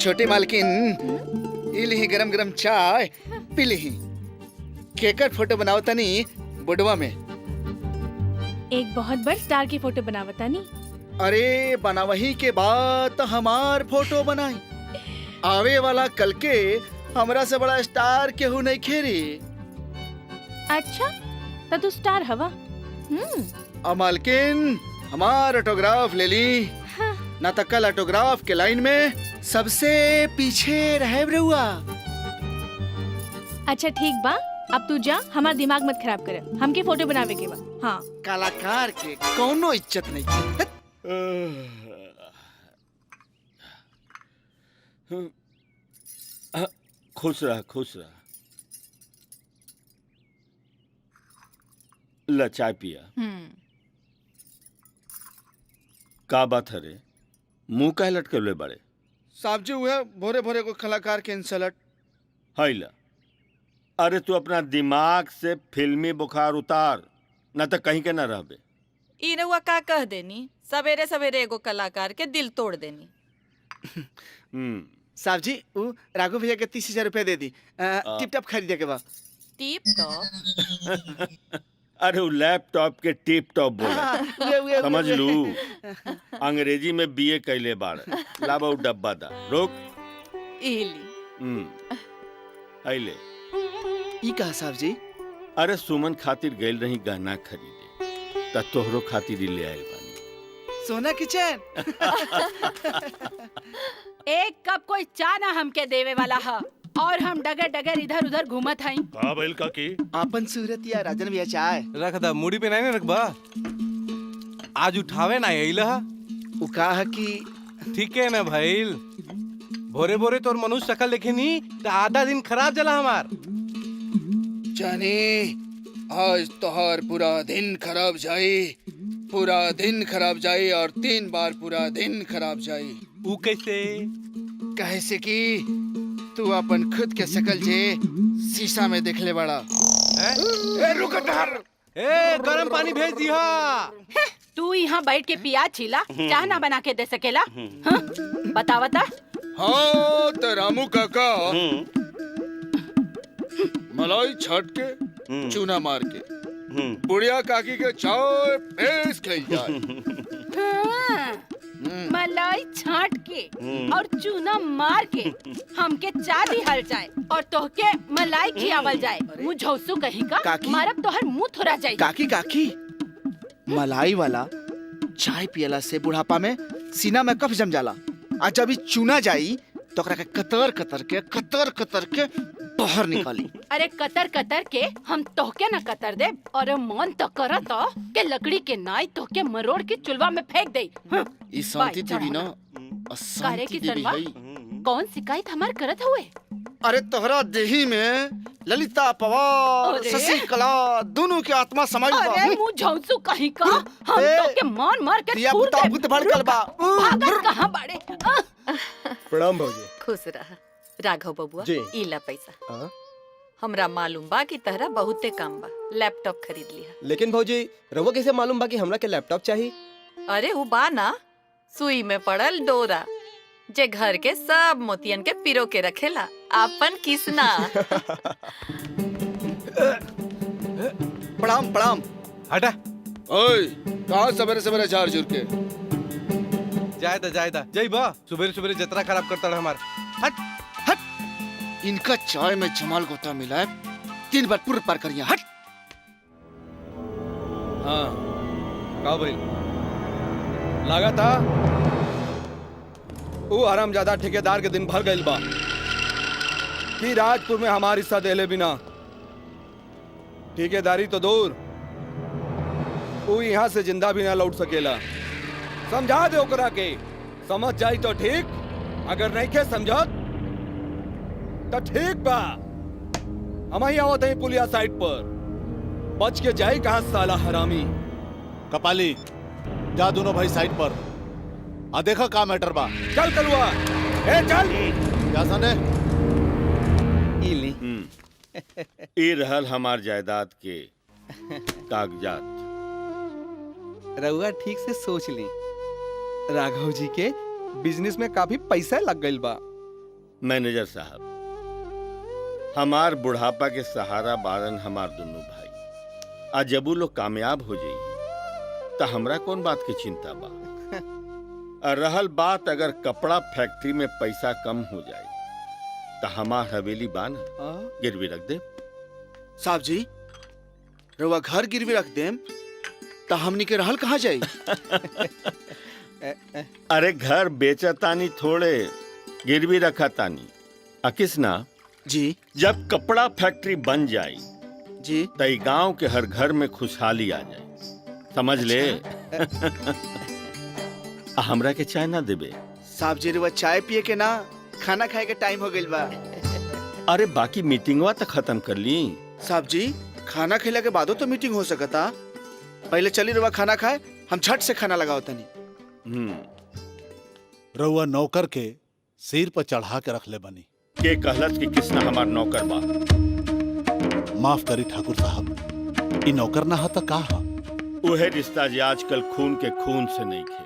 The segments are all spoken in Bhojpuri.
छोटी मालकिन ई लिही गरम गरम चाय पी लिही। केकर फोटो बनाओ तनी बुडवा में। एक बहुत बड़ स्टार की फोटो बनावता नी। अरे बनावही के बाद तो हमार फोटो बनाई। आवे वाला कल के हमरा से बड़ा स्टार केहू नहीं खेरी। अच्छा तो तू स्टार हवा। मालकिन हमार ऑटोग्राफ ले ली। हाँ। ना तो कल ऑटोग्राफ के लाइन में सबसे पीछे रहे रहुआ। अच्छा ठीक बा, अब तू जा, हमारा दिमाग मत खराब कर। हमके फोटो बनावे के बा। हाँ। कलाकार के कौनो इज्जत नहीं। खुश रह खुश रह। ला चाय पिया। का बात है रे, मुंह काहे लटके बड़े? साहब जी हुए भोरे भोरे को कलाकार के इंसल्ट। हाय ला, अरे तू अपना दिमाग से फिल्मी बुखार उतार, न तो कहीं के न रहबे। ई रउआ का कह देनी, सवेरे सवेरे एगो कलाकार के दिल तोड़ देनी। साहब जी वो राघव भैया के 30,000 रुपए दे दी। टिप टॉप खरीदे के बाद। टिप टॉप? अरे वो लैपटॉप के टिप टॉप बोला, समझ लू। अंग्रेजी में बीए कैले बाड़। लाबा वो डब्बा दा रोक। इली आइले। ई कहा साहब जी? अरे सुमन खातिर गइल रही गहना खरीदे, त तोहरो खातिर ही ले आइल बानी। सोना की चैन। एक कप कोई चाय ना हमके देवे वाला है और हम डगर डगर इधर उधर घूमत हई। का बैल का की? आपन सूरत या राजन भैया चाय रख दा, मुड़ी पे नहीं रखबा। आज उठावे ना अइला। उ कहा कि ठीक है ना भाईल। भोरे भोरे तोर मनुष्य शकल देखे नी तो आधा दिन खराब चला हमार। जाने आज तोहार पूरा दिन खराब जाई, पूरा दिन खराब जाई और 3 बार पूरा दिन खराब जाई। ऊ कैसे? कहे से कि तू अपन खुद के शकल जे शीशा में देख ले बड़ा। ए रुक ठहर। ए गरम पानी भेज दिया। तू यहाँ बैठ के पिया छिला, चाह ना बना के दे सकेला? हाँ? बता बता। हाँ तो रामू काका मलाई छाट के चूना मार के बुढ़िया काकी के चाय पेश खई जाए। हाँ, मलाई छाट के और चूना मार के हमके चाय दिहल जाए और तोहके मलाई खियावल जाए। मुँह झौसू कहीं का काकी? मारब तोहर मुँह थोड़ा जाए। काकी काकी मलाई वाला चाय पियला से बुढ़ापा में सीना में कफ जम जाला। आज जब चूना जाई तो ओकरा के कतर कतर के बाहर निकाली। अरे कतर कतर के हम तोहके न कतर दे और मन तो करत के लकड़ी के नाई तोहके मरोड़ के चुलवा में फेंक दे। हाँ? ई शांति देवी ना कारे अशांति की देवी सरवा? है। कौन शिकायत हमार करत हुए? अरे तोहरा देही में ललिता पवार अरे? शशिकला दोनों की आत्मा समाई बा। अरे मुँह झौसू कहीं का हम ए, तोहके मार के दिया थूर बुता दे। बुत भड़कल बा। भागत कहाँ बाड़े? प्रणाम भौजी। खुश रह राघव बबुआ। जी। इला पैसा हाँ? हमरा मालूम बा कि तहरा बहुते काम बा, लैपटॉप खरीद लिया। लेकिन भौजी रउआ कैसे मालूम बा कि हमरा के लैपटॉप चाहिए? अरे वो बा ना, सुई में पड़ल डोरा जे घर के सब मोतियन के पिरो के रखेला, आपन किसना। प्रणाम प्रणाम। हटा। ओए कहाँ सवेरे सवेरे झाड़ झुर के? जायदा जय बा। सुबह सुबह जतरा खराब करता है हमार। हट। इनका चाय में जमाल गोता मिला है। 3 बार पूर्व पार करिया। हट। हाँ का भाई लगा था वो हरामजादा ठेकेदार के दिन भर गइल बा कि राजपुर में हमार हिस्सा देले बिना ठेकेदारी तो दूर, वो यहाँ से जिंदा भी ना लौट सकेला। समझा दे ओकरा के, समझ जाई तो ठीक, अगर नहीं के समझत तो ठीक बा। हम ही आवत है पुलिया साइड पर, बच के जाए कहाँ साला हरामी। कपाली जा दोनों भाई साइड पर आ, देखा का मैटर बा। चल कलुआ, ए चल। क्या सने? ई रहल हमार जायदाद के कागजात। रउआ ठीक से सोच ली, राघव जी के बिजनेस में काफी पैसा लग गइल बा। मैनेजर साहब, हमार बुढ़ापा के सहारा बारन हमार दोनों भाई। आज जब वो लोग कामयाब हो जाई तो हमरा कौन बात की चिंता बा। और रहल बात अगर कपड़ा फैक्ट्री में पैसा कम हो जाए तो हमार हवेली बान गिरवी रख दे। साहब जी, रउआ घर गिरवी रख देम तो हमनी के रहल कहाँ जाई? अरे घर बेचा तानी थोड़े, गिरवी रखा तानी। अकिसना जी जब कपड़ा फैक्ट्री बन जाई जी तई गांव के हर घर में खुशहाली आ जाए, समझ ले। हमरा के चाय ना देबे? साहब जी, रउआ चाय पिए के ना खाना खाए के टाइम हो गइल बा। अरे बाकी मीटिंगवा तो खत्म कर ली। साहब जी, खाना खिला के बादो तो मीटिंग हो सकता। पहले चली रउआ खाना खाए, हम झट से खाना लगाओ तनी। रउआ नौकर के सिर पर चढ़ा के रख ले बनी। के कहलत कि किसना हमार नौकर बा? माफ करी ठाकुर साहब, ई नौकर ना हा त का हा? उहे रिश्ता जे आजकल खून के खून से नहीं खे,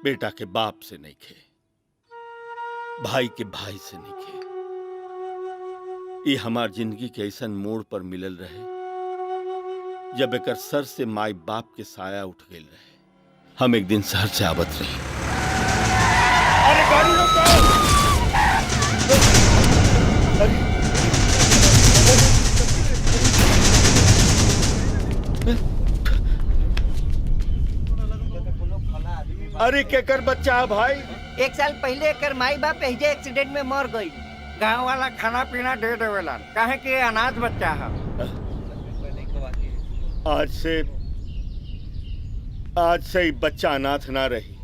बेटा के बाप से नहीं खे, भाई के भाई से नहीं खे। ये हमार जिंदगी के ऐसन मोड़ पर मिलल रहे जब एकर सर से माई बाप के साया उठ गई रहे। हम एक दिन शहर से आवत रही। अरे गाड़ी रोको! अरे केकर बच्चा है भाई? 1 साल पहले एकर माई बाप एहिजे एक्सीडेंट में मर गई। गांव वाला खाना पीना दे देवेला, काहे कि अनाथ बच्चा है। आज से ही बच्चा अनाथ ना रही।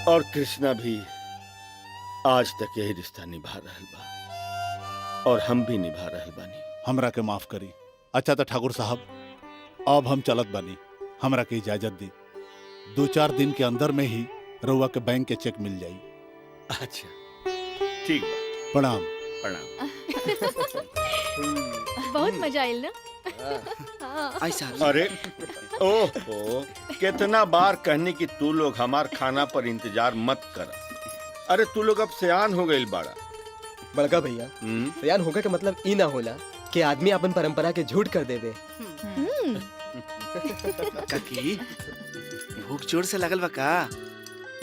और कृष्णा भी आज तक यही रिश्ता निभा रहल बा और हम भी निभा रहल बानी। हमरा के माफ करी। अच्छा तो ठाकुर साहब, अब हम चलत बानी, हमरा के इजाजत दी। 2-4 दिन के अंदर में ही रउआ के बैंक के चेक मिल जाई। अच्छा ठीक बा। प्रणाम। प्रणाम। बहुत मजा आयल ना? आई साहब जी। अरे ओहो, कितना बार कहने कि तू लोग हमार खाना पर इंतजार मत कर। अरे तू लोग अब सियान हो गइल बाड़ा। बड़का भैया, सयान होगा के मतलब ई ना होला कि आदमी अपन परंपरा के झूठ कर देवे। काकी, भूख जोर से लगल बा का?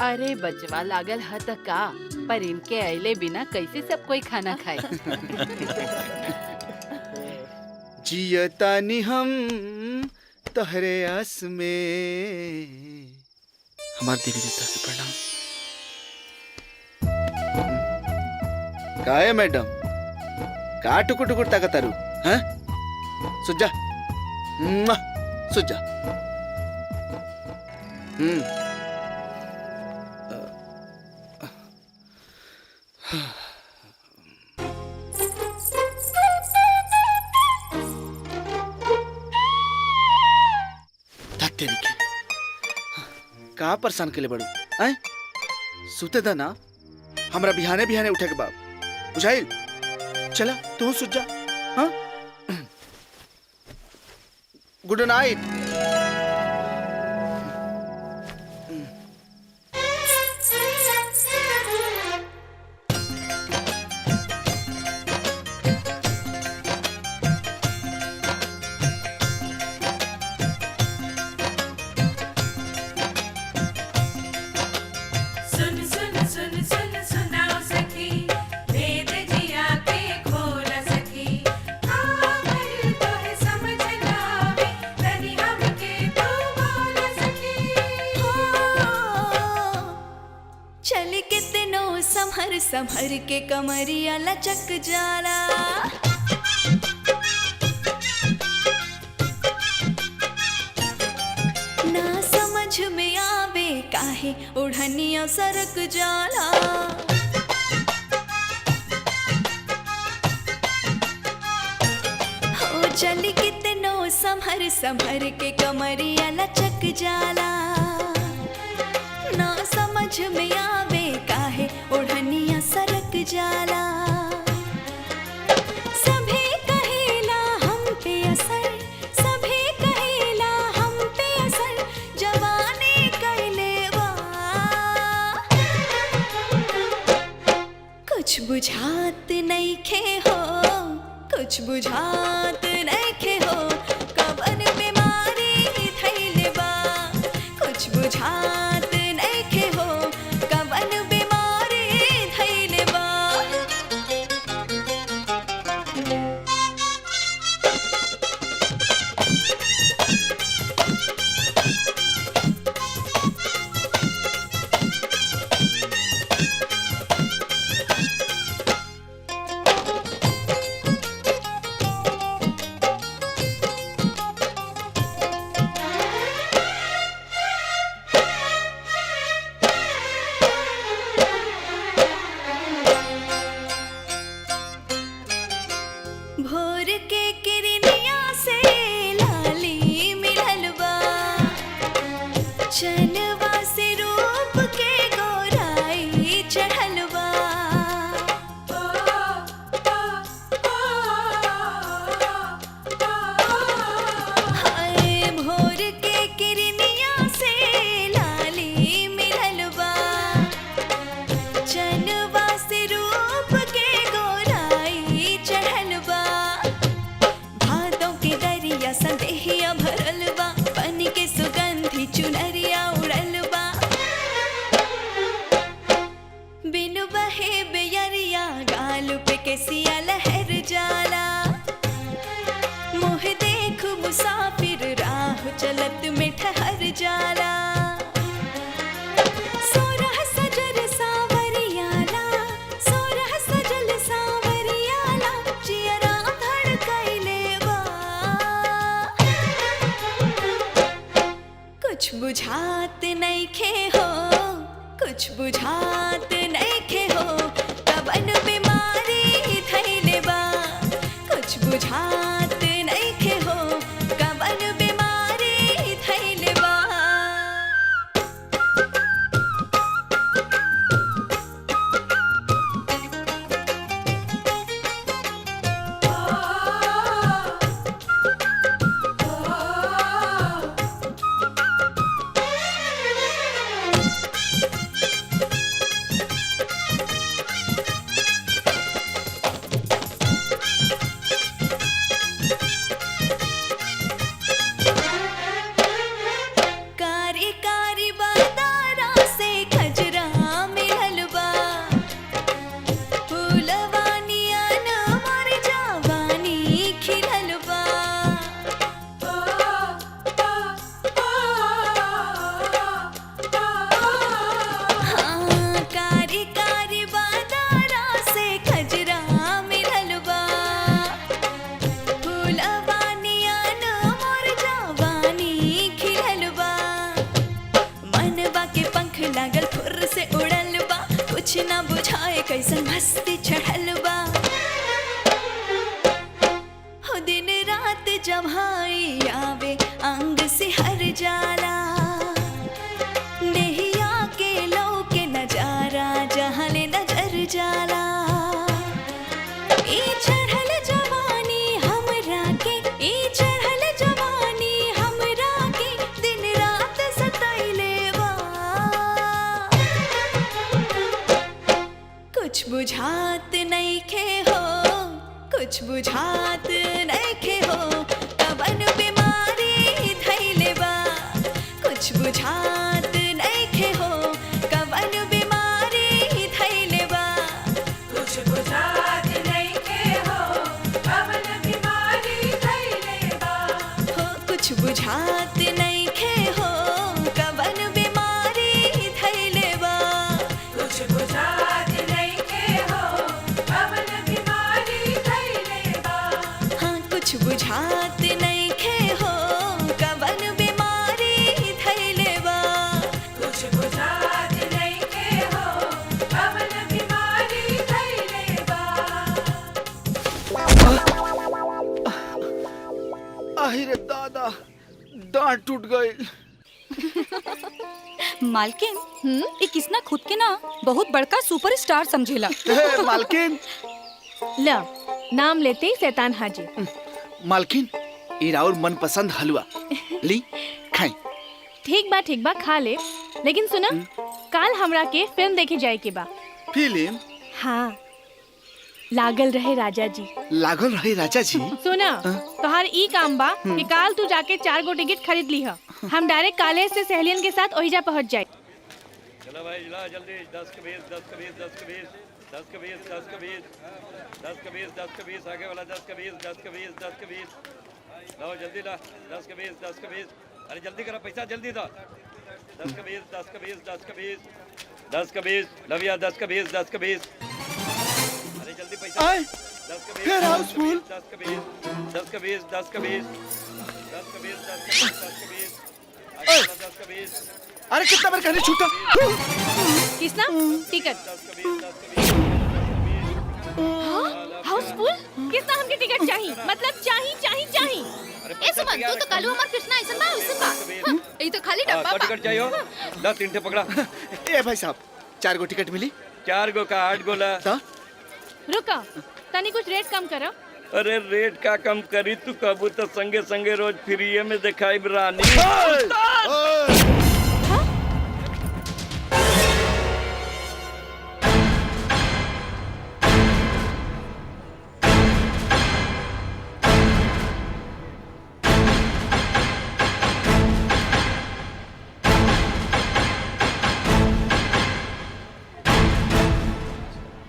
अरे बचवा लागल ह त का, पर इनके अइले बिना कैसे सब कोई खाना खाए। जियतानी हम तहरे आस में। हमार देवी देवता के प्रणाम। का है मैडम, का टुकुर टुकुर ताकतारू? हैं? सुजा, सुजा। का परेशान के लिए बड़ू? हैं? सुते था ना, हमरा बिहाने बिहाने उठे के बाप बुझाइल। चला तू सुत जा। हाँ, गुड नाइट। संभर के कमरिया लचक जाला, ना समझ में आवे काहे ओढ़निया सरक जाला। हो चली कितनो संभर संभर के कमरिया लचक जाला, ना समझ में आवे काहे ओढ़निया सरक जाला। सभी कहेला हम पे असर, सभी कहेला हम पे असर, जवानी कैले बा। नइखे हो, कुछ बुझात नइखे हो, कवन बीमारी धइले बा, कुछ बुझात नइखे हो, कवन बीमारी धइले बा। भोर के किरनिया से लाली मिलल बा, चनवा से रूप के गोराई चढ़ल बा। हाय भोर के किरनिया से लाली मिलल बा, चनवा से रूप के गोराई चढ़ल बा। भादों के दरिया संदेहिया भरल बा, बन के सुगंधी चुनरिया उड़ल बा। बिनु बहे बेयरिया गाल पे केसिया लहर जाला, मोह देख मुसाफिर राह चलत में ठहर जाला। सोरह सजल सावरियाला, सोरह सजल सावरियाला, जियरा धड़कइले बा। कुछ बुझात नइखे हो, कुछ बुझात नइखे हो, कवन बीमारी धइले बा, कुछ बुझात नइखे हो, कवन बीमारी धइले बा। कारी कारी बादारा से खजरा मिलल बा, फूलवानिया न मर जावानी खिलल बा। हाँ कारी कारी बादारा से खजरा मिलल बा, फूलवानिया न मर जावानी खिलल बा। मनवा के पंख लागल फुर से उड़ल बा, कुछ ना बुझाए कैसन मस्ती चढ़ल बा। हो दिन रात जब हाई आवे अंग से हर जाला, नेहिया के लो के नजारा जहाँ ले नजर जाला। ई चढ़ल जवानी हमरा के, ई चढ़ल जवानी हमरा के, दिन रात सताइले बा। कुछ बुझात नइखे हो, कुछ बुझात नइखे हो, कवन बीमारी धइले बा, कुछ बुझात नइखे हो, कवन बीमारी धइले बा। कुछ बुझात नइखे हो, कवन बीमारी धइले बा। हो कुछ बुझात नइखे हो, कवन बीमारी धइले बा। कुछ बुझात नइखे हो, कवन बीमारी धइले बा। हाँ कुछ बुझात नइखे हो, कवन बीमारी धइले बा। कुछ बुझात नइखे हो, कवन बीमारी धइले बा। आहिरे दादा, डांट टूट गई। मालकिन ये किसना खुद के ना बहुत बड़का सुपरस्टार समझेला। मालकिन ल नाम लेते ही शैतान हाजिर। मालकिन ये राउर मनपसंद हलवा ली खाई। ठीक बा खा ले, लेकिन सुना काल हमरा के फिल्म देखे जाए के बा। फिल्म? हाँ लागल रहे राजा जी। लागल रहे राजा जी। सुना, तोहार ई काम बा कि काल तू जाके 4 गो टिकट खरीद ली। हम डायरेक्ट काले से सहेलियन के साथ ओहिजा पहुंच जाए। चलो भाई ला जल्दी 10 के 20 10 के 20 10 के 20 10 के 20 10 के 20 10 के 20 10 के 20 आगे वाला 10 के 20 10 के 20 10 के 20 लो जल्दी ला 10 के 20 10 के 20 अरे जल्दी करो पैसा जल्दी दो 10 के 20 10 के 20 10 के 20 10 के 20 लविया 10 के 20 10 के 20 अरे जल्दी पैसा 10 के 20 फिर हाउसफुल 10 के 20 10 के 20 10 के 20 10 के 20 10 के 20 10 के 20 आगे वाला 10 के 20 अरे कितना बार कहने छूटा। किसना टिकट हाउसफुल किसना हमके टिकट चाहिए, मतलब चाहिए। ए सुमन, तू तो कालू हमार कृष्णा ऐसन बा ई तो खाली डब्बा बा। टिकट चाहिए ला 3 ठे पकड़ा। ए भाई साहब 4 गो टिकट मिली। 4 गो का 8 गो ला। रुका तनी कुछ रेट कम करो। अरे रेट का कम करी तू कबू तो संगे संगे रोज फ्री में दिखाई रानी।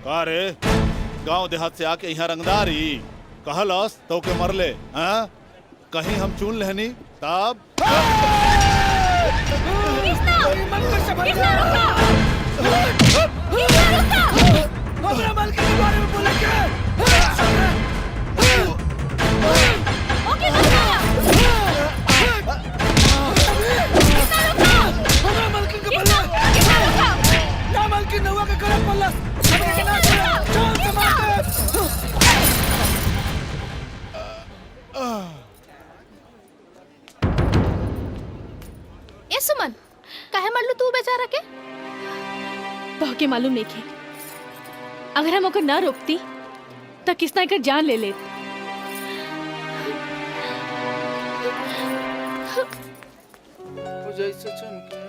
का रे गांव देहात से आके यहाँ रंगदारी कहलस तो के मरले हाँ? कहीं हम चुन लेनी तब सुमन काहे मरलू तू बेचारा के? तोहके मालूम नहीं थे, अगर हम ओकर ना रोकती तो किसना कर जान ले लेती। जैसे चमके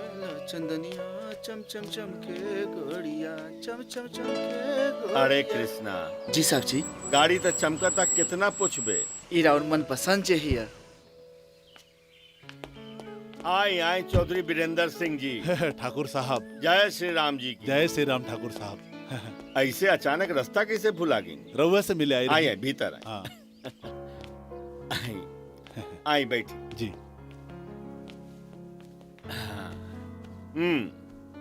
चंदनिया चम चम चमके गोड़िया चम चम चमके। अरे कृष्णा जी साहब जी। गाड़ी तो चमकता कितना पूछबे। ई राउर मन पसंद जे हिया। आए चौधरी वीरेंद्र सिंह जी। ठाकुर साहब जय श्री राम जी की। जय श्री राम ठाकुर साहब। ऐसे अचानक रास्ता कैसे भुला गई? रउआ से मिले आइए भीतर हाँ। आई बैठी जी।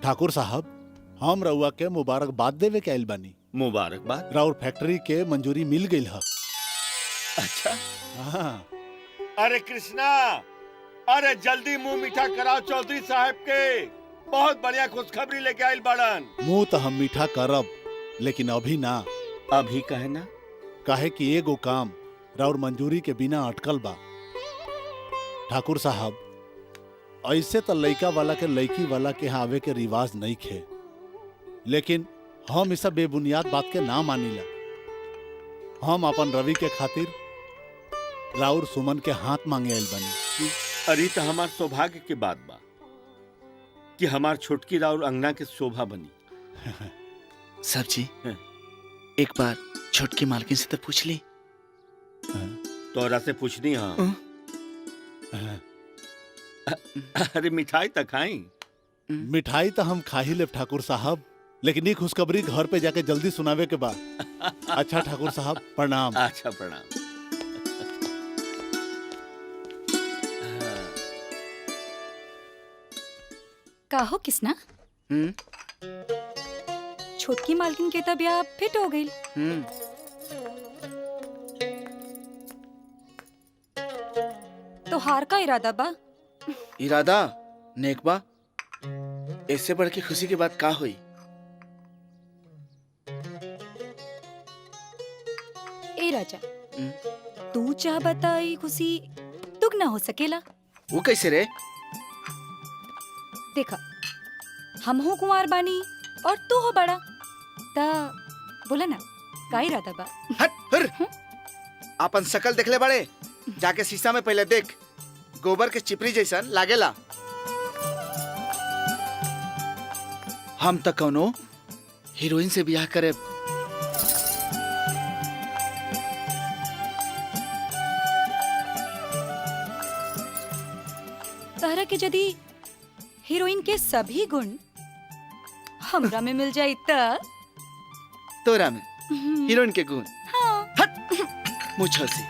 ठाकुर साहब हम रउआ के मुबारकबाद देवे के आइल बानी। मुबारकबाद? राउर फैक्ट्री के मंजूरी मिल गई है। अच्छा हाँ। अरे कृष्णा अरे जल्दी मुंह मीठा कराओ चौधरी साहब के, बहुत बढ़िया खुशखबरी लेके आइल बड़न। मुंह तो हम मीठा करब लेकिन अभी ना। अभी कहे ना? काहे कि एगो काम राउर मंजूरी के बिना अटकल बा। ठाकुर साहब ऐसे तो लइका वाला के लइकी वाला के यहाँ आवे के रिवाज नहीं खे, लेकिन हम इस बेबुनियाद बात के ना मानीला। हम अपन रवि के खातिर राउर सुमन के हाथ मांगे आइल बनी। अरे तो हमार सौभाग्य की बात बा कि हमार छोटकी राउर अंगना के शोभा बनी। साहब जी एक बार छोटकी मालकिन से तो पूछ ली। तोरा से पूछनी हाँ। अरे मिठाई तो खाई। मिठाई तो हम खा ही ले ठाकुर साहब, लेकिन ये खुशखबरी घर पे जाके जल्दी सुनावे के बाद। अच्छा ठाकुर साहब प्रणाम। अच्छा प्रणाम। काहो किसना छोटकी मालकिन के तबियत फिट हो गई। तो हार का इरादा बा? इरादा नेक बा, इससे बढ़ के खुशी की बात का हुई? ए राजा तू चाह बताई खुशी दुगना हो सकेला। वो कैसे रे? देखा हम हो कुंवार बानी और तू हो बड़ा, ता बोला ना का इरादा बा? हट फिर अपन शकल देखले बड़े, जाके शीशा में पहले देख, गोबर के चिपरी जैसन लागेला। हम तो कौनो हीरोइन से ब्याह करे। तोहरा के यदि हीरोइन के सभी गुण हमरा में मिल जाई त तोरा में हीरोइन के गुण हाँ मुझो से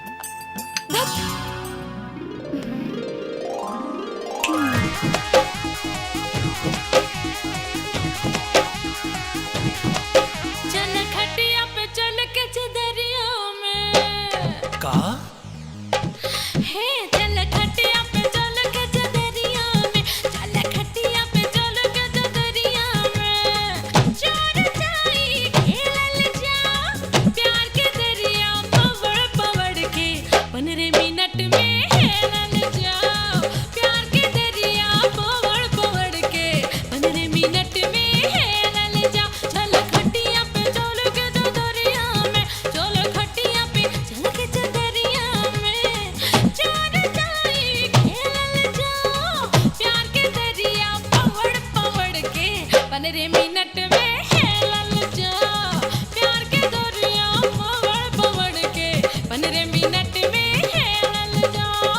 चल खटिया पे चल के चदरिया में का हे चल खटिया पे चल के चदरिया में चल खटिया पे चल के चदरिया में चोर जाई खेलल जा प्यार के दरिया पवड़ पवड़ के 15 मिनट में हेलल जाओ प्यार के दरिया पवड़ पवड़ के 15 मिनट में हेलल जाओ चल खटिया पे चल के चदरिया में चल खटिया पे चल के चदरिया में चोर जाई खेलल जाओ प्यार के दरिया पवड़ पवड़ के 15 मिनट में हेलल जाओ प्यार के दरिया पवड़ पवड़ के 15 मिनट में हेलल जाओ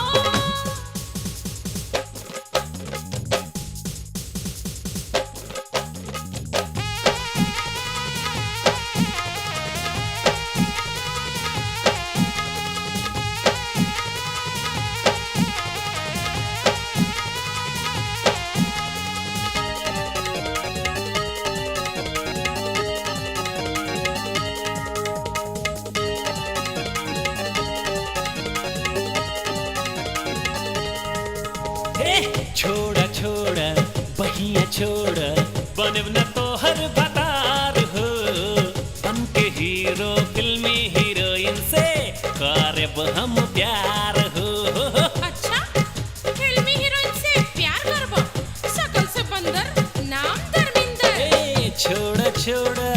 छोड़ा छोड़ा बहिया छोड़ा बनब न तोहर भतार हो बन के हीरो फिल्मी हीरोइन से करब हम प्यार हो अच्छा फिल्मी हीरोइन से प्यार करबो सकल से बंदर नाम धर्मिंदर छोड़ा छोड़ा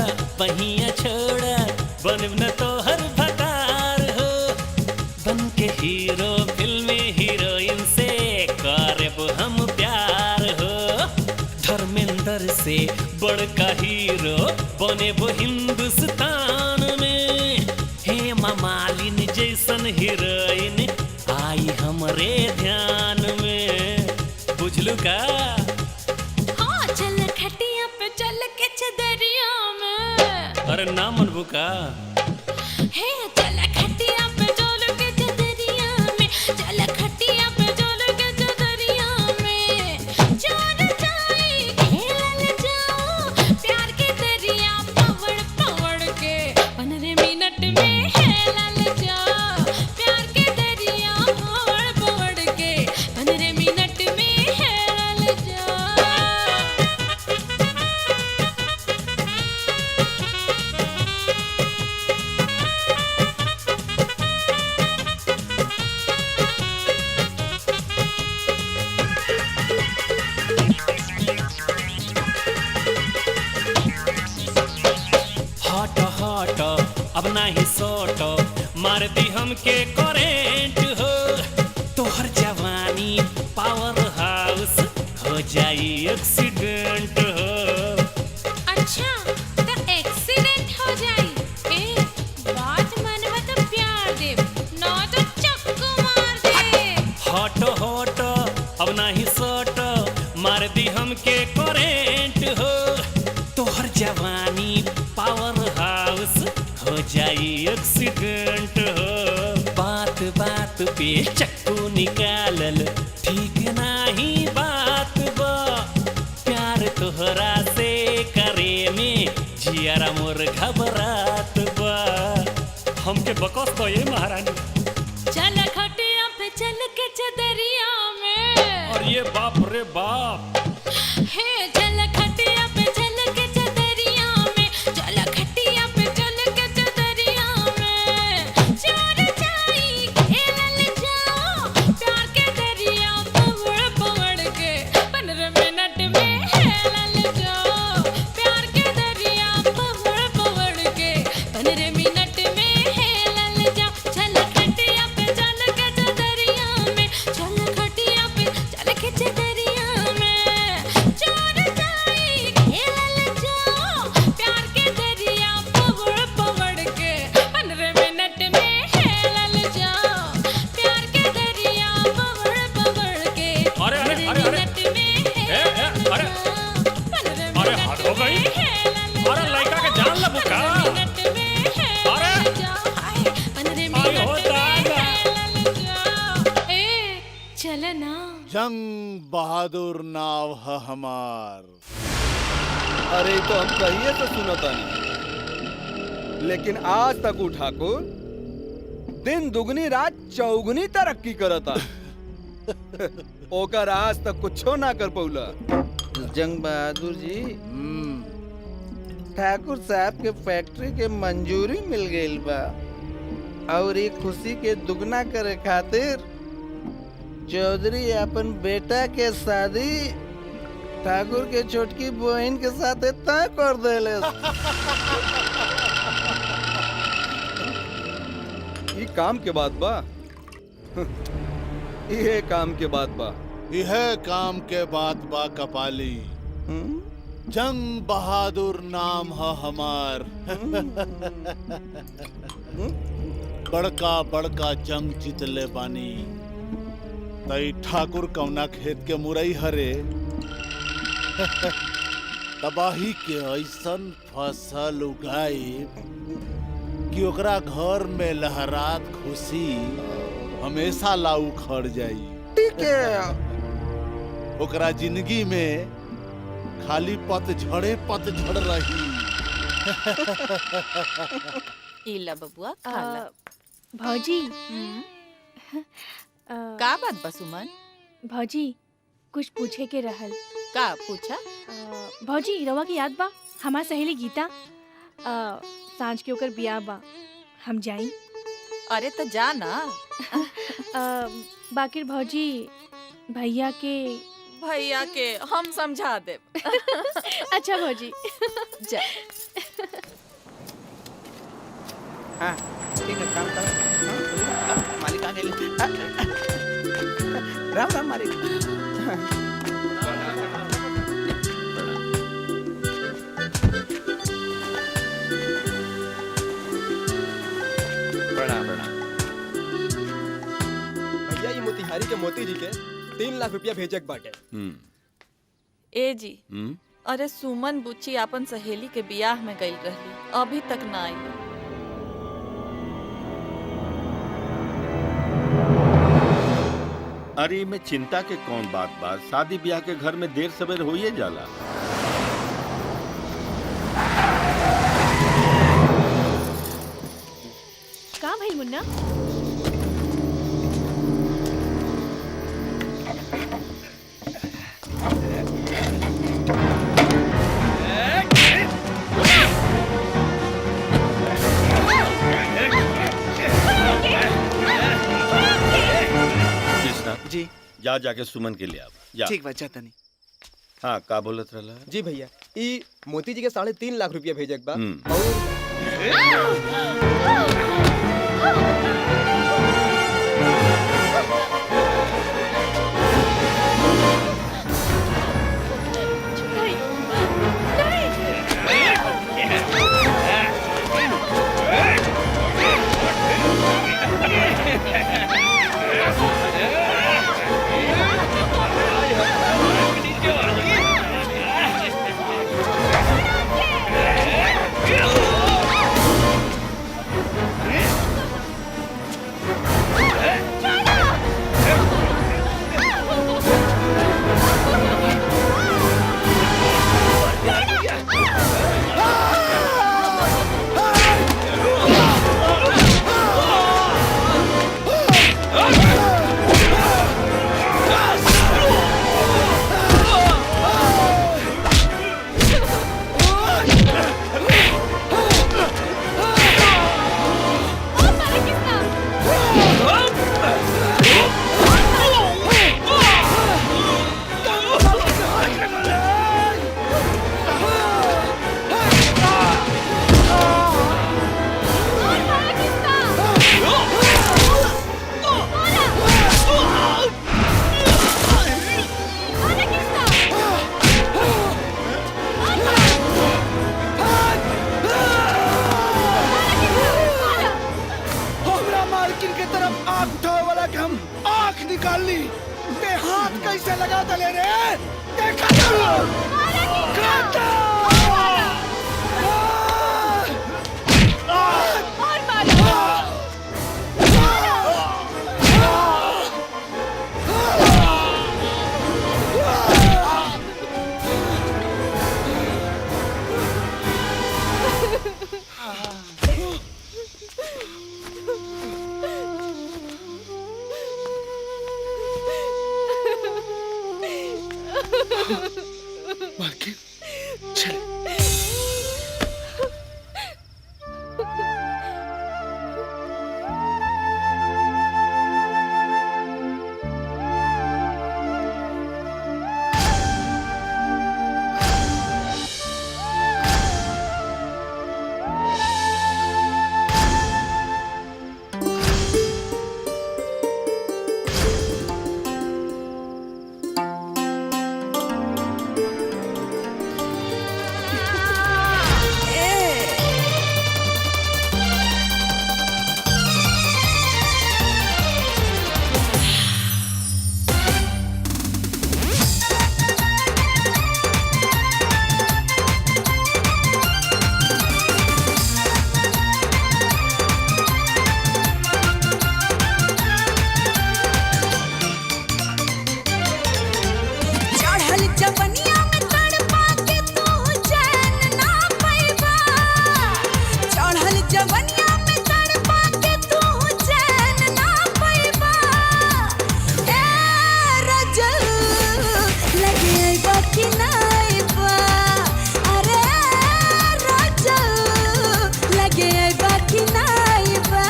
बहिया छोड़ा बनब न तोहर भतार हो बन के हीरो फिल्मी हीरोइन से करब हम प्यार हो धर्मेंद्र से बड़का हीरो बने वो हिंदुस्तान में हेमा मालिनी जैसन हीरोइन आई हमरे ध्यान में बुझलू का हाँ चल खटिया पे चल के चदरिया में अरे ना मनबू का हे चल खटिया पे चल के चदरिया में चल खटिया पे चल के चदरिया में चोर जाई खेलल जाओ प्यार के दरिया पवड़ पवड़ के 15 मिनट में हेलल जाओ प्यार के दरिया पवड़ पवड़ के 15 मिनट में हेलल जाओ हट हट अब नाही सोट मार दी हमके करेंट हो तोहर जवानी पावर हाउस हो जाई एक्सीडेंट हो अच्छा तो एक्सीडेंट हो जाई ए बात मनवा तो प्यार दे ना तो चक्कू मार दे हट हट अब नाही सोट मार दी हमके करेंट हो तोहर जवानी पावर हाउस हो जाई एक्सीडेंट हो बात बात पे चक्कू निकालल ठीक नाही बात बा प्यार तोहरा से करे में जियारा मोर घबरात बा हमके बकस तो ये महारानी चल खटिया पे चल के चदरिया में और ये बाप रे बाप हे चल खटिया पे चल के चदरिया में चल खटिया पे चल के चदरिया में चोर जाई खेलल जाओ प्यार के दरिया पवड़ पवड़ के 15 मिनट में हेलल जाओ प्यार के दरिया पवड़ पवड़ के 15 मिनट में हेलल जाओ चल खटिया पे चल के चदरिया में चल खटिया पे चल के चदरिया में जंग बहादुर नाव है हमार। अरे तो हम कहिए तो सुनता नहीं, लेकिन आज तक उ ठाकुर दिन दुगनी रात चौगुनी तरक्की करता। ओकर आज तक कुछो ना कर पौला। जंग बहादुर जी, ठाकुर साहब के फैक्ट्री के मंजूरी मिल गई बा और ये खुशी के दुगना करे खातिर चौधरी अपन बेटा के शादी ठाकुर के छोटकी बहन के साथ तय कर देले। ये काम के बात बा। ये काम के बात बा। यह काम के बात बा कपाली। जंग बहादुर नाम है हमार। बड़का बड़का जंग जीतले बानी। तई ठाकुर कौना खेत के मुरई हरे तबाही के ऐसन फसल उगाई कि ओकरा घर में लहरात खुशी हमेशा लाऊ खड़ जाई। ठीक है। ओकरा जिंदगी में खाली पतझड़े पतझड़ रही। इला बबुआ खाला। भौजी का बात बा सुमन? भौजी कुछ पूछे के रहल। का पूछा? भौजी रवा की याद बा हमार सहेली गीता सांझ के ओकर बियाह बा, हम जाई? अरे तो जा ना। बाकिर भौजी भैया के हम समझा दे। अच्छा भौजी जा। हाँ ठीक है, काम करो। मालिक आ गए। राम राम मालिक। प्रणाम प्रणाम। भैया ये मोतिहारी के मोती जी के 3 लाख रुपया भेजक बाटे। ए जी, अरे सुमन बुच्ची अपन सहेली के बियाह में गई रहली, अभी तक ना आई। अरे में चिंता के कौन बात बा? शादी ब्याह के घर में देर सवेर होइए जाला। का भाई मुन्ना? जी जा जाके सुमन के लिए जा। ठीक बा जाता नहीं। हाँ का बोलत रहला? जी भैया ई मोती जी के 3.5 लाख रुपया भेजक बा जवनिया में तड़पा के तू चैन ना पैबा चढ़ल जवनिया में तड़पा के तू चैन ना पैबा ए रजल लगे अइबा कि ना अइबा अरे रजल लगे अइबा कि ना अइबा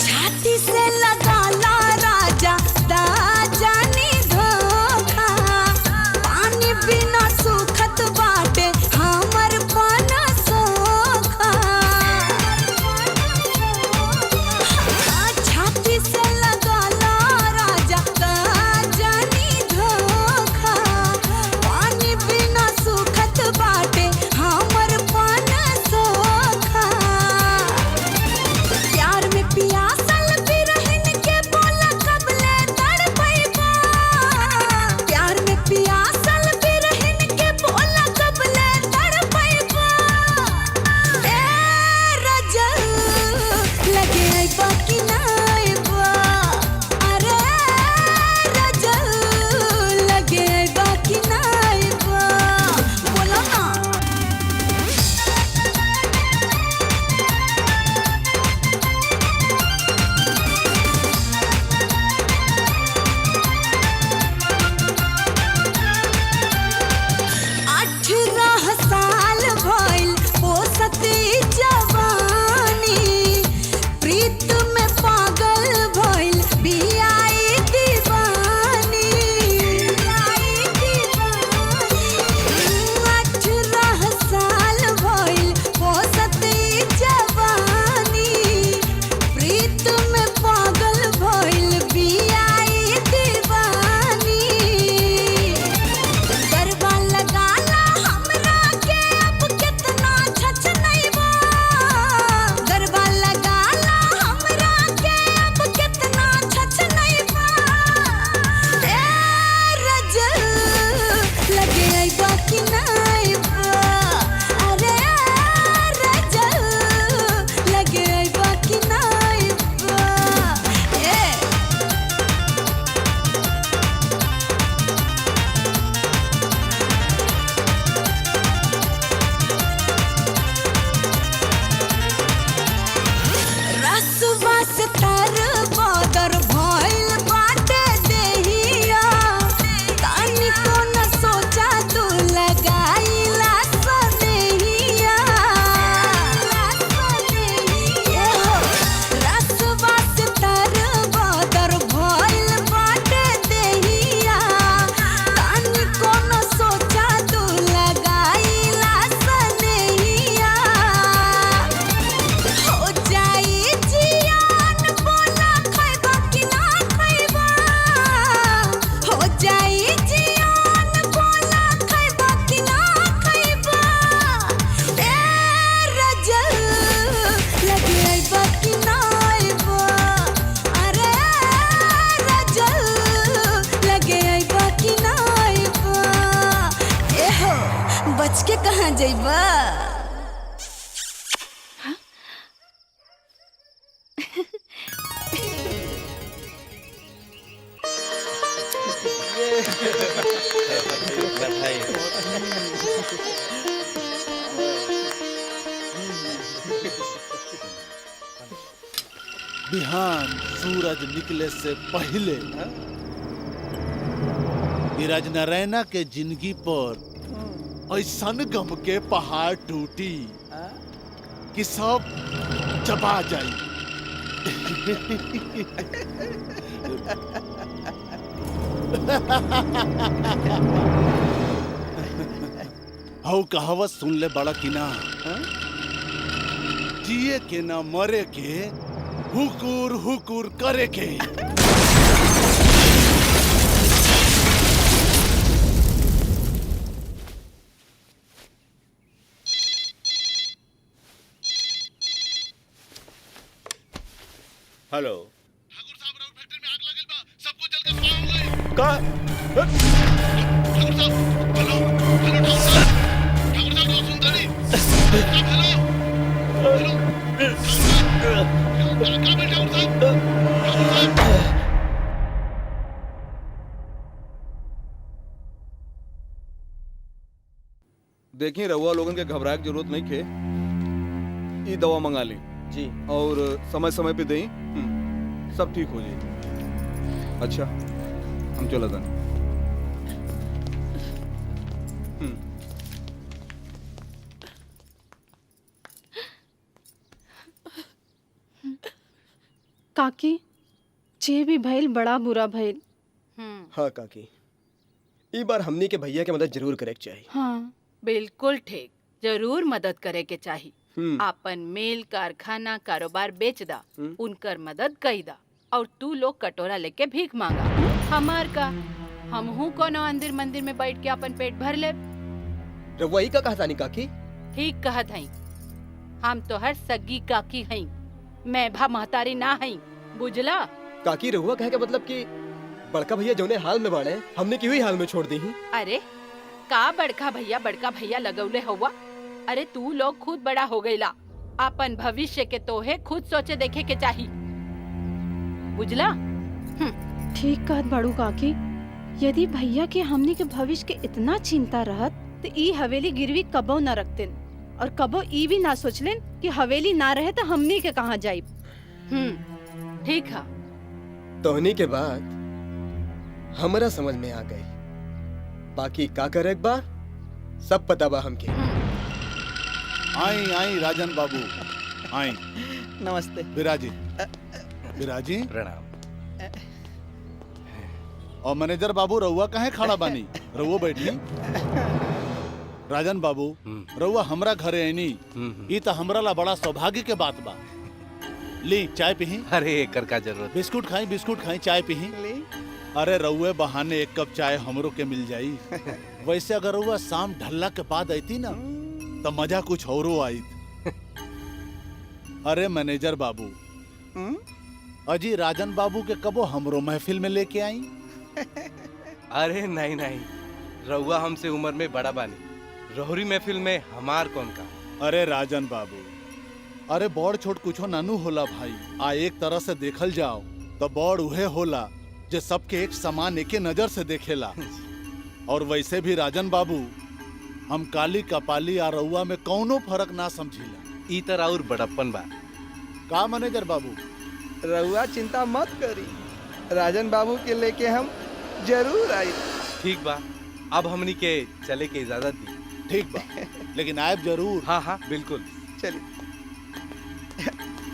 छाती से लगा ला राजा दाजानी धोखा पानी बिना सुखत बाटे हमर पाना सोखा छाती से लगा ला राजा दाजानी धोखा पानी बिना सुखत बाटे हमर पाना सोखा प्यार में पियासल बिरहिन के बोला कबले तड़पैबा प्यार में पियासल बिरहिन के बोला कबले तड़पैबा ए रजल लगे अइबा कि ना अइबा अरे रजल लगे अइबा कि ना अइबा बोलो ना अठारह साल भइल पोसती जवानी प्रीत में पागल भइल बियाई दीवानी 18 साल भइल पोसती जवानी प्रीत में पागल भइल बियाई दीवानी गरबा लगाला हमरा के अब कितना छछनैबा गरबा लगाला हमरा के अब कितना छछनैबा ए रजल लगे अइबा कि ना अइबा अरे रजल लगे अइबा कि ना अइबा ए रसवा से तर बदर भइल बाटे देहिया तानी को न सोचा तू लगाइला सनेहिया रसवा से तर बदर भइल बाटे देहिया तानी को न सोचा तू लगाइला सनेहिया हो जाई जियान बोला खैबा कि ना खैबा हो जाई जियान बोला खैबा कि ना खैबा ए रजल लगे अइबा कि ना अइबा अरे रजल लगे अइबा कि ना अइबा एहो बच के कहाँ जइबा बिहान सूरज निकले से पहले नीरज नारायणा के जिंदगी पर ऐसन गम के पहाड़ टूटी कि सब चबा जाई। हऊ कहावत सुन ले बड़ा कि ना, जिए के ना मरे के, हुकुर हुकुर करे के। हेलो ठाकुर साहब राउर फैक्ट्री में आग लगल बा, सबको जल के स्वाहा हो गई। का ठाकुर साहब हेलो हेलो ठाकुर साहब तो सुनता नहीं। ठाकुर साहब हेलो हेलो का बेटा ठाकुर साहब देखिए रहुआ लोगन के घबराए की जरूरत नहीं खे। ये दवा मंगा ली जी और समय समय पे दें, सब ठीक हो जाए। अच्छा हम चला था। काकी जे भी भइल बड़ा बुरा भइल। हाँ काकी, ई बार हमनी के भैया के मदद जरूर करे के चाहिए। हाँ बिल्कुल ठीक, जरूर मदद करे के चाही। आपन मेल कारखाना कारोबार बेच दा, उनकर मदद कई दा, और तू लोग कटोरा लेके भीख मांगा। हमार का हमहू कोनो अंदिर मंदिर में बैठ के अपन पेट भर ले। रहुआ ई का कहता नहीं काकी? ठीक कहत हई, हम तो हर सगी काकी हई, मैं भा महतारी ना हई, बुझला? काकी रहुआ कहे के मतलब कि बड़का भैया जौने हाल में बाड़े हमने की हुई हाल में छोड़ दी ही। अरे का बड़का भैया लगौले हुआ? अरे तू लोग खुद बड़ा हो गईला, अपन भविष्य के तोहे खुद सोचे देखे के चाही, बुझला? ठीक कहत बड़ू काकी, यदि भैया के हमनी के भविष्य के इतना चिंता रहत तो ई हवेली गिरवी कबो न रखतिन, और कबो ई भी ना सोचलेन कि हवेली ना रहे तो हमनी के कहाँ जाइब। ठीक है। तोहनी के बाद हमरा समझ में आ गई, बाकी का करे एक बार सब पता बा हमके। आई आई राजन बाबू आई। नमस्ते विराजी। विराजी प्रणाम। और मैनेजर बाबू रउआ कहे खड़ा बानी, रउआ बैठी। राजन बाबू रउआ हमरा घरे आईनी, ई तो हमरा ला बड़ा सौभाग्य के बात बा। ली चाय पीही। अरे एकर का जरूरत। बिस्कुट खाई चाय पीही। अरे रउए बहाने एक कप चाय हमरो के मिल जाई। वैसे अगर रउआ शाम ढलला के बाद आईती ना तो मजा कुछ औरो आई। अरे मैनेजर बाबू, अजी राजन बाबू के कबो हमरो महफिल में लेके आई। अरे नहीं नहीं, रउआ हमसे उम्र में बड़ा बानी, रोहरी महफिल में हमार कौन का। अरे राजन बाबू, अरे बड़ छोट कुछो नानू होला भाई। आ एक तरह से देखल जाओ तो बड़ उहे होला जे सबके एक समान एके नजर से देखेला। और वैसे भी राजन बाबू, हम काली कपाली आ रउआ में कौनो फर्क ना समझीला। ई तरह और बड़प्पन बा का मैनेजर बाबू? रउआ चिंता मत करी, राजन बाबू के लेके हम जरूर आई। ठीक बा, अब हमनी के चले के इजाजत दी। ठीक बा, लेकिन आयब जरूर। हाँ हाँ बिल्कुल। चलिए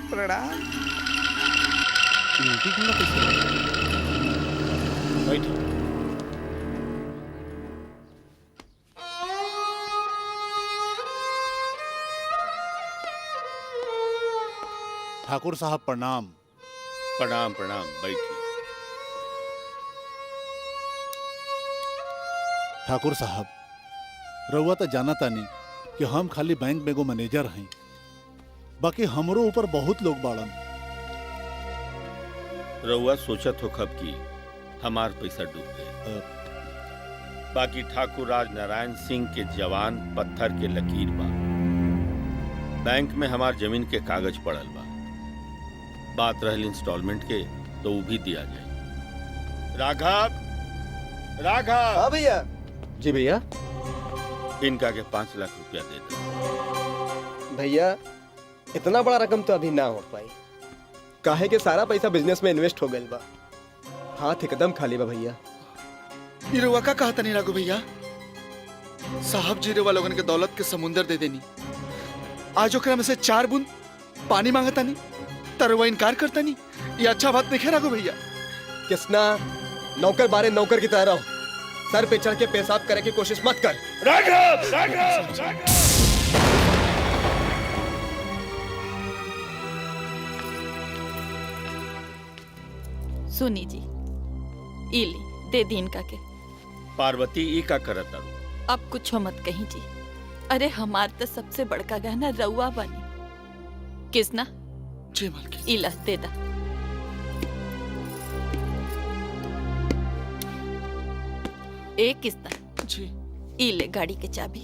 प्रणाम। बैठो। ठाकुर साहब प्रणाम। प्रणाम प्रणाम, बैठिए। ठाकुर साहब, रउआ तो जाना तानी कि हम खाली बैंक में एगो मैनेजर हैं, बाकी हमरो ऊपर बहुत लोग बाड़न। रउआ सोचत हो कब की हमार पैसा डूब गए। बाकी ठाकुर राज नारायण सिंह के जवान पत्थर के लकीर बा। बैंक में हमार जमीन के कागज पड़ल बा। बात रहल इंस्टॉलमेंट के तो वो भी दिया जाए। राघव, राघव। हाँ भैया। जी भैया। इनका के 5 लाख रुपया दे दो। भैया इतना बड़ा रकम तो अभी ना हो पाई, काहे के सारा पैसा बिजनेस में इन्वेस्ट हो गइल बा, हाथ एकदम खाली बा भैया। ये रउआ का कहता नहीं राघव भैया? साहब जी रउआ लोगन के दौलत के समुंदर दे देनी, आज ओकरा में से 4 बूंद पानी मांगता नहीं, तरवा इनकार करता नहीं। ये अच्छा बात नहीं है राघव भैया। किसना नौकर बारे नौकर की तरह रहो, सर पे चढ़ के पेशाब करे की कोशिश मत कर। राघव, राघव, राघव। सुनी जी, इली दे दी इनका के। पार्वती ई का करत तारू? अब कुछ मत कहीं जी। अरे हमार तो सबसे बड़का गहना रउआ बनी। किसना जी मालकिन। इला दे दा। एक किस्त जी ई ले गाड़ी के चाबी।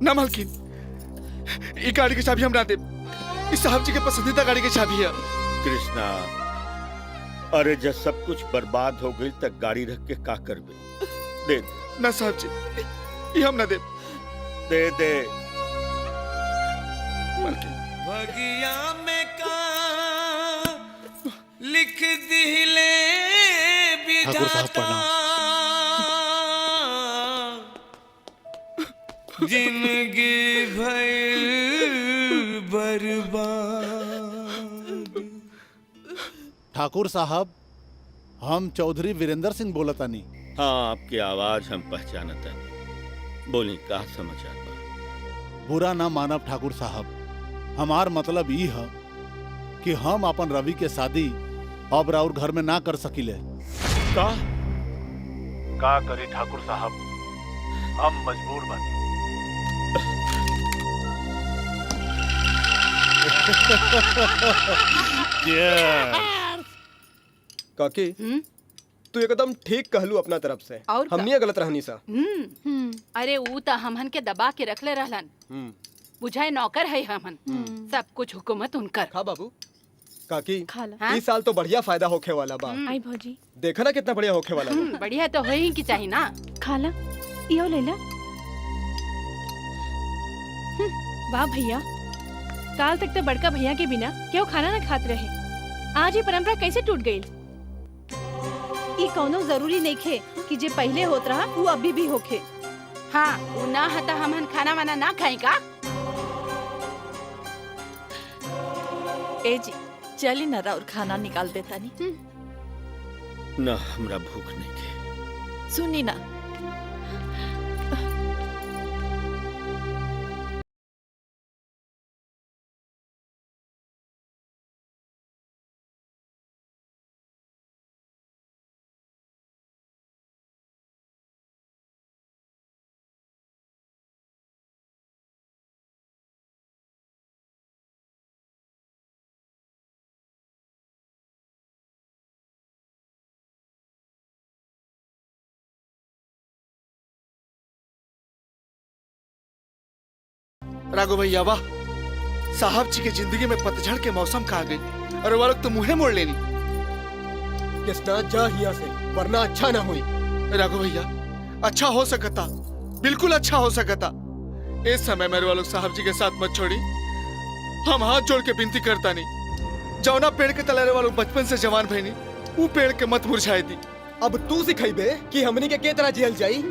ना मालकिन, ये गाड़ी की चाबी हम ना दे। इस साहब जी के पसंदीदा गाड़ी की चाबी है। कृष्णा, अरे जब सब कुछ बर्बाद हो गई तक गाड़ी रख के का करबे? दे ना साहब जी, ये हम ना दे। दे दे। भगिया में का लिख दिले ठाकुर साहब प्रणाम। जिंदगी भइल बर्बाद। ठाकुर साहब, हम चौधरी वीरेंद्र सिंह बोलतानी। हाँ, आपकी आवाज हम पहचानता नहीं। बोली का समाचार बा? बुरा ना मानब ठाकुर साहब, हमार मतलब ई है कि हम अपन रवि के शादी अब राउर घर में ना कर सकिले। का करी ठाकुर साहब, हम मजबूर बानी। काकी तू एकदम ठीक कहलू अपना तरफ से। और का? हमनी गलत रहनी सा। अरे ऊ तो हमहन के दबा के रखले रहलन। बुझाए नौकर है हमहन। सब कुछ हुकूमत उनकर। खा बाबू। काकी खाला। इस साल तो बढ़िया फायदा होखे वाला बा। आई भौजी, देखा ना कितना बढ़िया होखे वाला बा। बढ़िया तो हो ही की चाहिए ना। खाला, यो लेला। वाह भैया, काल तक तो बड़का भैया के बिना क्यों खाना ना खाते रहे, आज ये परंपरा कैसे टूट गई? ई कौनो जरूरी नहीं खे कि जे पहले होत रहा वो अभी भी होखे। हाँ, ऊ ना हता हमहन खाना वाना ना खाई का। ए जी, चली ना और खाना निकाल देता नहीं। ना, हमरा भूख नहीं के। सुनी ना, राघव भैया वाह, साहब जी के जिंदगी में पतझड़ के मौसम का आ गई और वो लोग तो मुंहे मोड़ लेनी। कृष्णा जा हिया से, वरना अच्छा ना हुई। राघव भैया, अच्छा हो सकता, बिल्कुल अच्छा हो सकता। इस समय मेरे वालों साहब जी के साथ मत छोड़ी। हम हाथ जोड़ के विनती करता नहीं, जौना पेड़ के तलारे वालों बचपन से जवान भईनी, वो पेड़ के मत मुरझाए दी। अब तू सिखाइबे कि हमनी के तरह जेल जाई।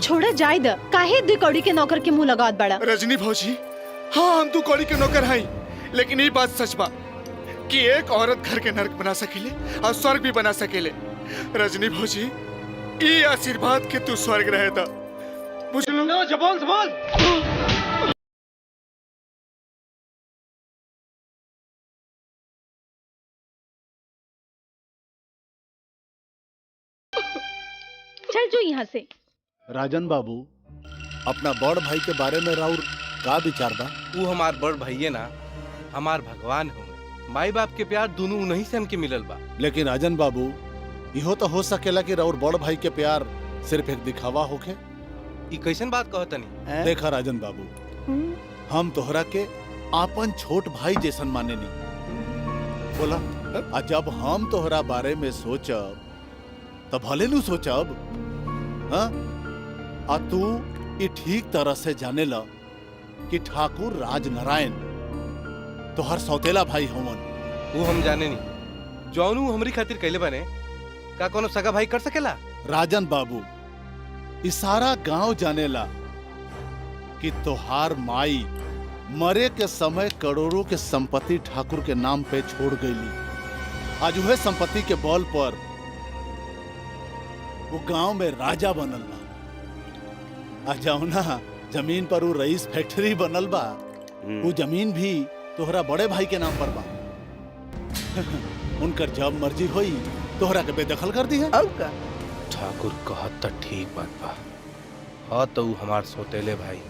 छोड़ा जाय द, काहे दू कौड़ी के नौकर के मुंह लगात बड़ा। रजनी भौजी, हाँ हम तू कौड़ी के नौकर हई, लेकिन ये बात सच बा कि एक औरत घर के नरक बना सकेले और स्वर्ग भी बना सकेले। रजनी भौजी, ये आशीर्वाद के तू स्वर्ग रहे था। बुझलो ना? जबान संभाल। चल जो यहाँ से। राजन बाबू, अपना बड़ भाई के बारे में राउर का विचार बा? वो हमार बड़ भैये ना, हमार भगवान होंगे। माई बाप के प्यार दोनों उन्हीं से हमके मिलल बा। लेकिन राजन बाबू, इहो तो हो सकेला कि राउर बड़ भाई के प्यार सिर्फ एक दिखावा होखे। ई कैसन बात कहतनी? देखा राजन बाबू, हम तोहरा के आपन छोट भाई जैसन माने नी बोला। आ जब हम तोहरा बारे में सोचब तो भले नु सोचब, हाँ? आ तू ये ठीक तरह से जाने ला कि ठाकुर राजनारायण तोहर सौतेला भाई होवन। वो हम जाने नहीं, जौनू हमरी खातिर कैले बने, का कोनो सगा भाई कर सकेला? राजन बाबू, इसारा गांव जानेला कि तोहार माई मरे के समय करोड़ों के संपत्ति ठाकुर के नाम पे छोड़ गईली। आज वह संपत्ति के बल पर वो गांव में राजा बनल बा। आ जौना जमीन पर वो रईस फैक्ट्री बनल बा, वो जमीन भी तोहरा बड़े भाई के नाम पर बा। उनकर जब मर्जी होई तोहरा के बेदखल कर दी है। ठाकुर कहत त ठीक बात बा। हाँ तो वो हमार सौतेले भाई,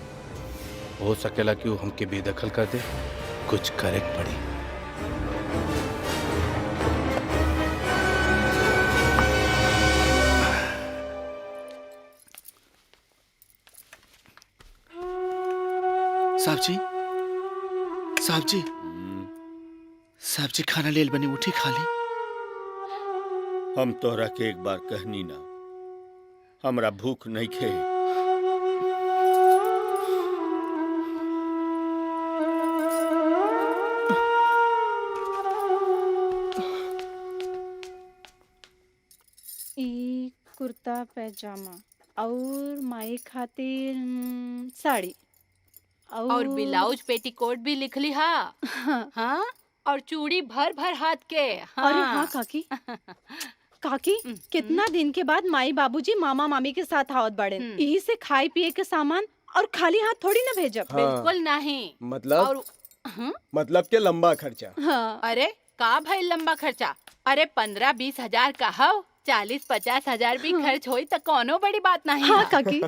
हो सकेला कि वो हमके बेदखल कर दे। कुछ करे पड़ी। साहब जी, साहब जी, साहब जी खाना लेल बनी, उठी खा ली। हम तोहरा के एक बार कहनी ना, हमरा भूख नहीं खे। ई कुर्ता पैजामा और माई खातिर साड़ी और ब्लाउज पेटीकोट भी लिख ली हा। हाँ और चूड़ी भर भर हाथ के। हाँ। अरे हाँ काकी, काकी कितना दिन के बाद माई बाबूजी मामा मामी के साथ आवत बड़े, यही से खाए पिए के सामान और खाली हाथ थोड़ी ना भेजब। हाँ। बिल्कुल नहीं। मतलब और मतलब के लंबा खर्चा। हाँ। अरे का भाई लंबा खर्चा? अरे 15-20 हजार का हो, 40-50 हजार भी खर्च होई तो कोनो बड़ी बात नहीं। हाँ काकी।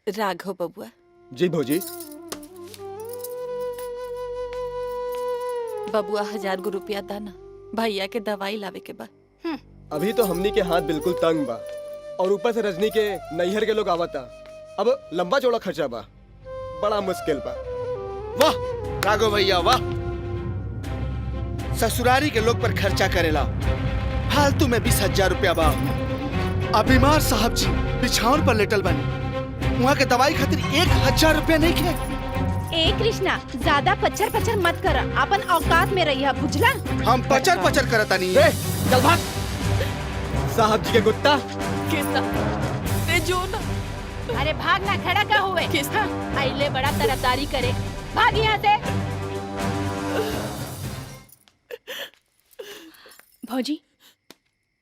राघव बबुआ, जी भौजी। बबुआ 1000 गो रुपया दाना, भैया के दवाई लावे के बाद। अभी तो हमनी के हाथ बिल्कुल तंग बा और ऊपर से रजनी के नैहर के लोग आवता, अब लंबा चौड़ा खर्चा बा, बड़ा मुश्किल बा। वाह राघव भैया वाह, ससुरारी के लोग पर खर्चा करेला, फालतू में 20,000 रुपया बा। अब बीमार साहब जी बिछावन पर लेटल बनी, वहाँ के दवाई खातिर 1,000 रुपया नहीं खे। ए कृष्णा, ज्यादा पचर पचर मत कर, अपन औकात में रहिया, बुझला? हम पचर पचर करता नहीं। चल भाग। साहब जी के कुत्ता। किसना? जो ना। अरे भागना, खड़ा का हुए? किसना? आइले बड़ा तरफदारी करे, भाग यहाँ से। भौजी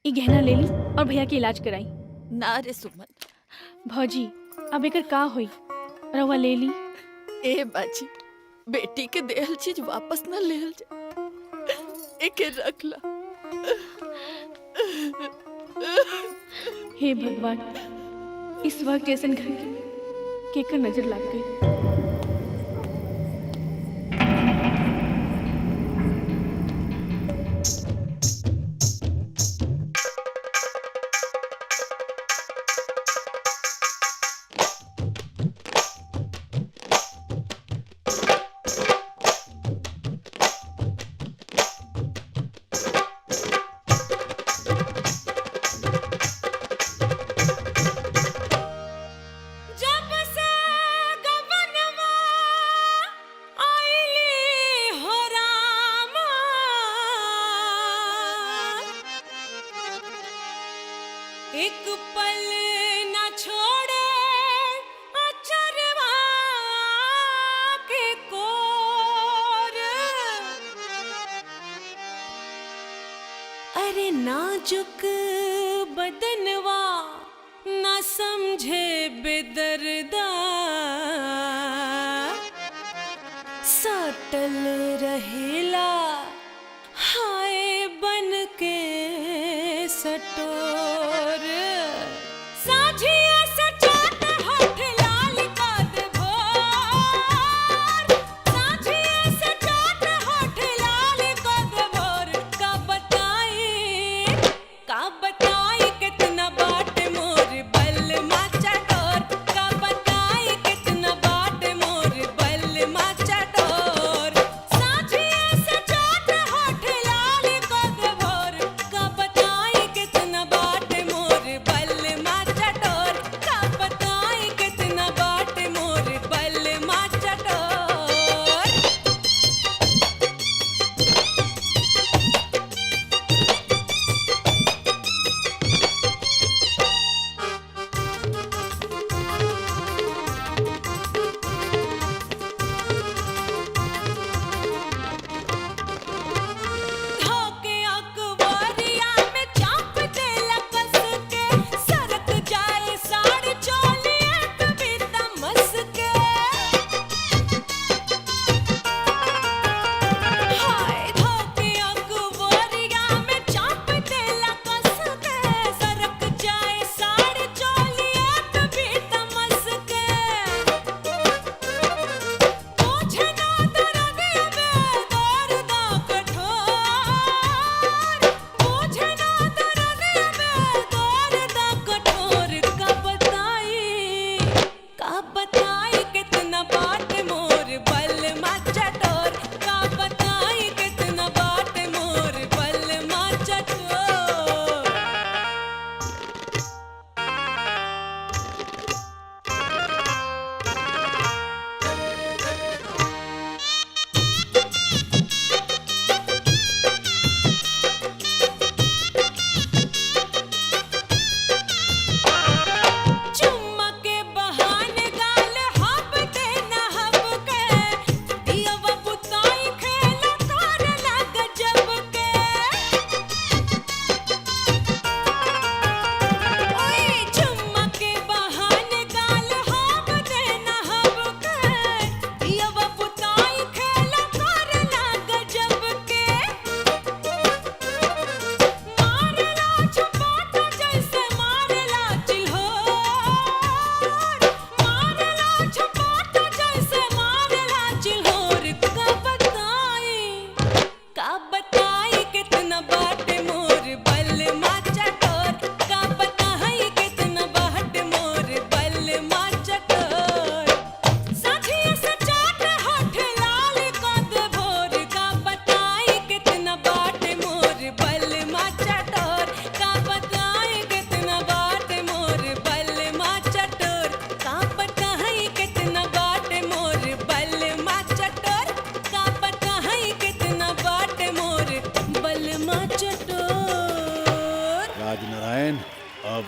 ये गहना ले ली और भैया के इलाज कराई। ना रे सुमन। भौजी अब एकर का होई, रवा ले ली। ए बाजी, बेटी के देहल चीज वापस न लेहल जा, एके रख ला। हे भगवान, इस वक्त जैसन घर के केकर नजर लग गई। एक पल न छोड़े अचरवा के कोर, अरे नाजुक बदनवा न समझे बेदर्दा, सटल रहेला हाय बन के सटोर, साझिया सचात होठ लाल का दे भोर, साझिया सचात होठ लाल का दे भोर, का बताई कितना बाट मोर बल माचा डोर, का बताई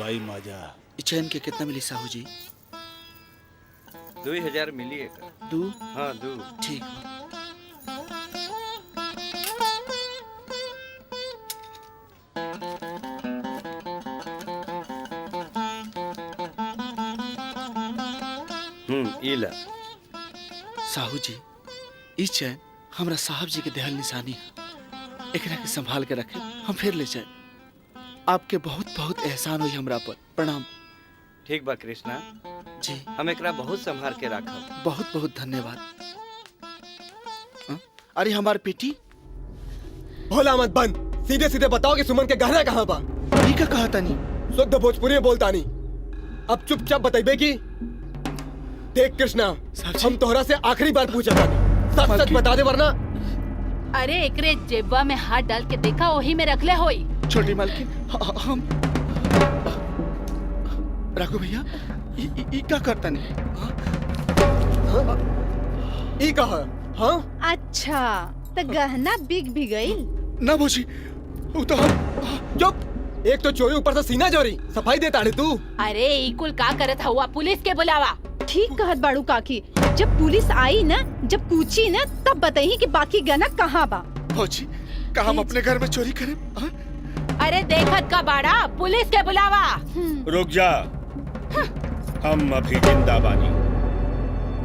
आई मजा। चैन के कितना मिली साहू जी? 2000 मिली है। 2? हाँ 2। ठीक। इला साहू जी, ई चैन हमरा साहब जी के देहल निशानी है। एकरा के संभाल के रखे, हम फिर ले जाए। आपके बहुत बहुत एहसान हुई हमरा पर। प्रणाम। ठीक बा कृष्णा जी, हम एकरा बहुत संभाल के रखब। बहुत बहुत धन्यवाद। अरे हमार बेटी। भोला मत बन, सीधे सीधे बताओ कि सुमन के गहना कहाँ बा? का कहा तानी? शुद्ध भोजपुरी में बोलता नहीं। अब चुपचाप बताइबे की। देख कृष्णा, हम तोहरा से आखिरी बार पूछा था, सच सच बता दे वरना। अरे एकरे जेबा में हाथ डाल के देखा, वही में रखले होई। छोटी मालकिन, हम राघु भैया ई का करता नहीं? ई कहा? हाँ? अच्छा, तो गहना बिक भी गई? ना भोजी, वो तो चुप। एक तो चोरी, ऊपर से सीना चोरी। सफाई देता है तू। अरे ई कुल का करत हुआ? पुलिस के बुलावा। ठीक कहत बाड़ू काकी। जब पुलिस आई ना, जब पूछी ना, तब बताई कि बाकी गहना कहाँ बा। भौजी, का हम अपने घर में चोरी करें? अरे देखत का बाड़ा, पुलिस के बुलावा। रुक जा, हम अभी जिंदा बानी।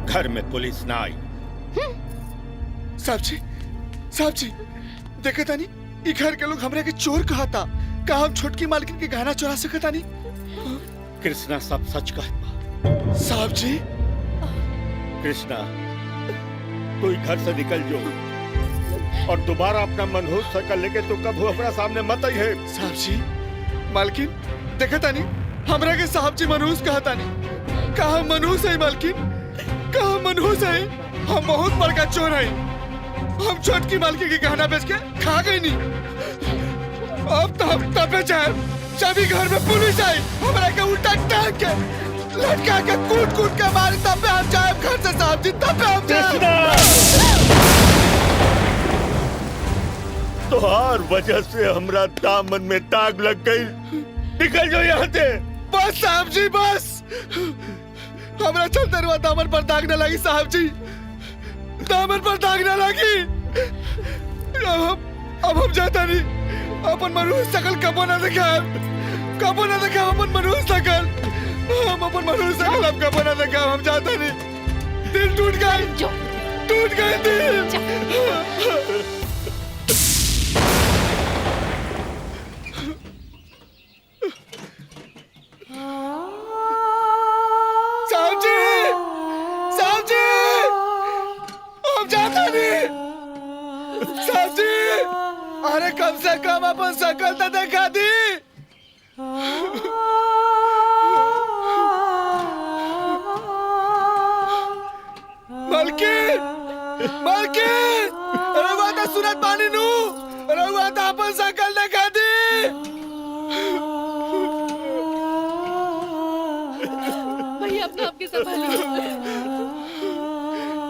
घर में पुलिस ना आई। साहब जी, देखा तानी, ई घर के लोग हमरे के चोर कहा था। का हम छोटकी मालकिन के गहना चुरा सकता नहीं? कृष्णा सब सच कहता। साहब जी। कृष्णा, तू घर से निकल जो और दोबारा अपना मनहूस शकल लेके तू कभी अपना सामने मत आई है। साहब जी, मालकिन देखा तानी, हमरा के साहब जी मनहूस कहा तानी। का हम मनहूस है मालकिन? का हम मनहूस है? हम बहुत बड़का चोर है। हम छोटकी मालकिन के गहना बेच के खा गई नहीं। अब तो हम तबे जाए जब घर में पुलिस आई, हमरा के उल्टा टांग के लटका के कूट के मारी, तब पे हम जाए घर से। साहब जी, तब पे हम जाए। तोहार वजह से हमरा दामन में दाग लग गई। निकल जाओ यहाँ से। बस साहब जी, बस। हमरा चलते हुआ दामन पर दाग न लगी। साहब जी, दामन पर दाग न लगी। अब हम जाता नहीं। अपन मनहूस शकल कबो न देखाब अपन मनहूस शकल। हम अपन मनहूस शकल अब कबो न देखाब। हम जाता नहीं। दिल टूट गए दिल। साहब जी, हम जाता नहीं। साहब जी, अरे कम से कम अपन शकल तो देखा दी। मालकिन, रहुआ तो सुनत बानी नू, रहुआ तो अपन शकल देखा दी। भैया अपना आपके संभालिए।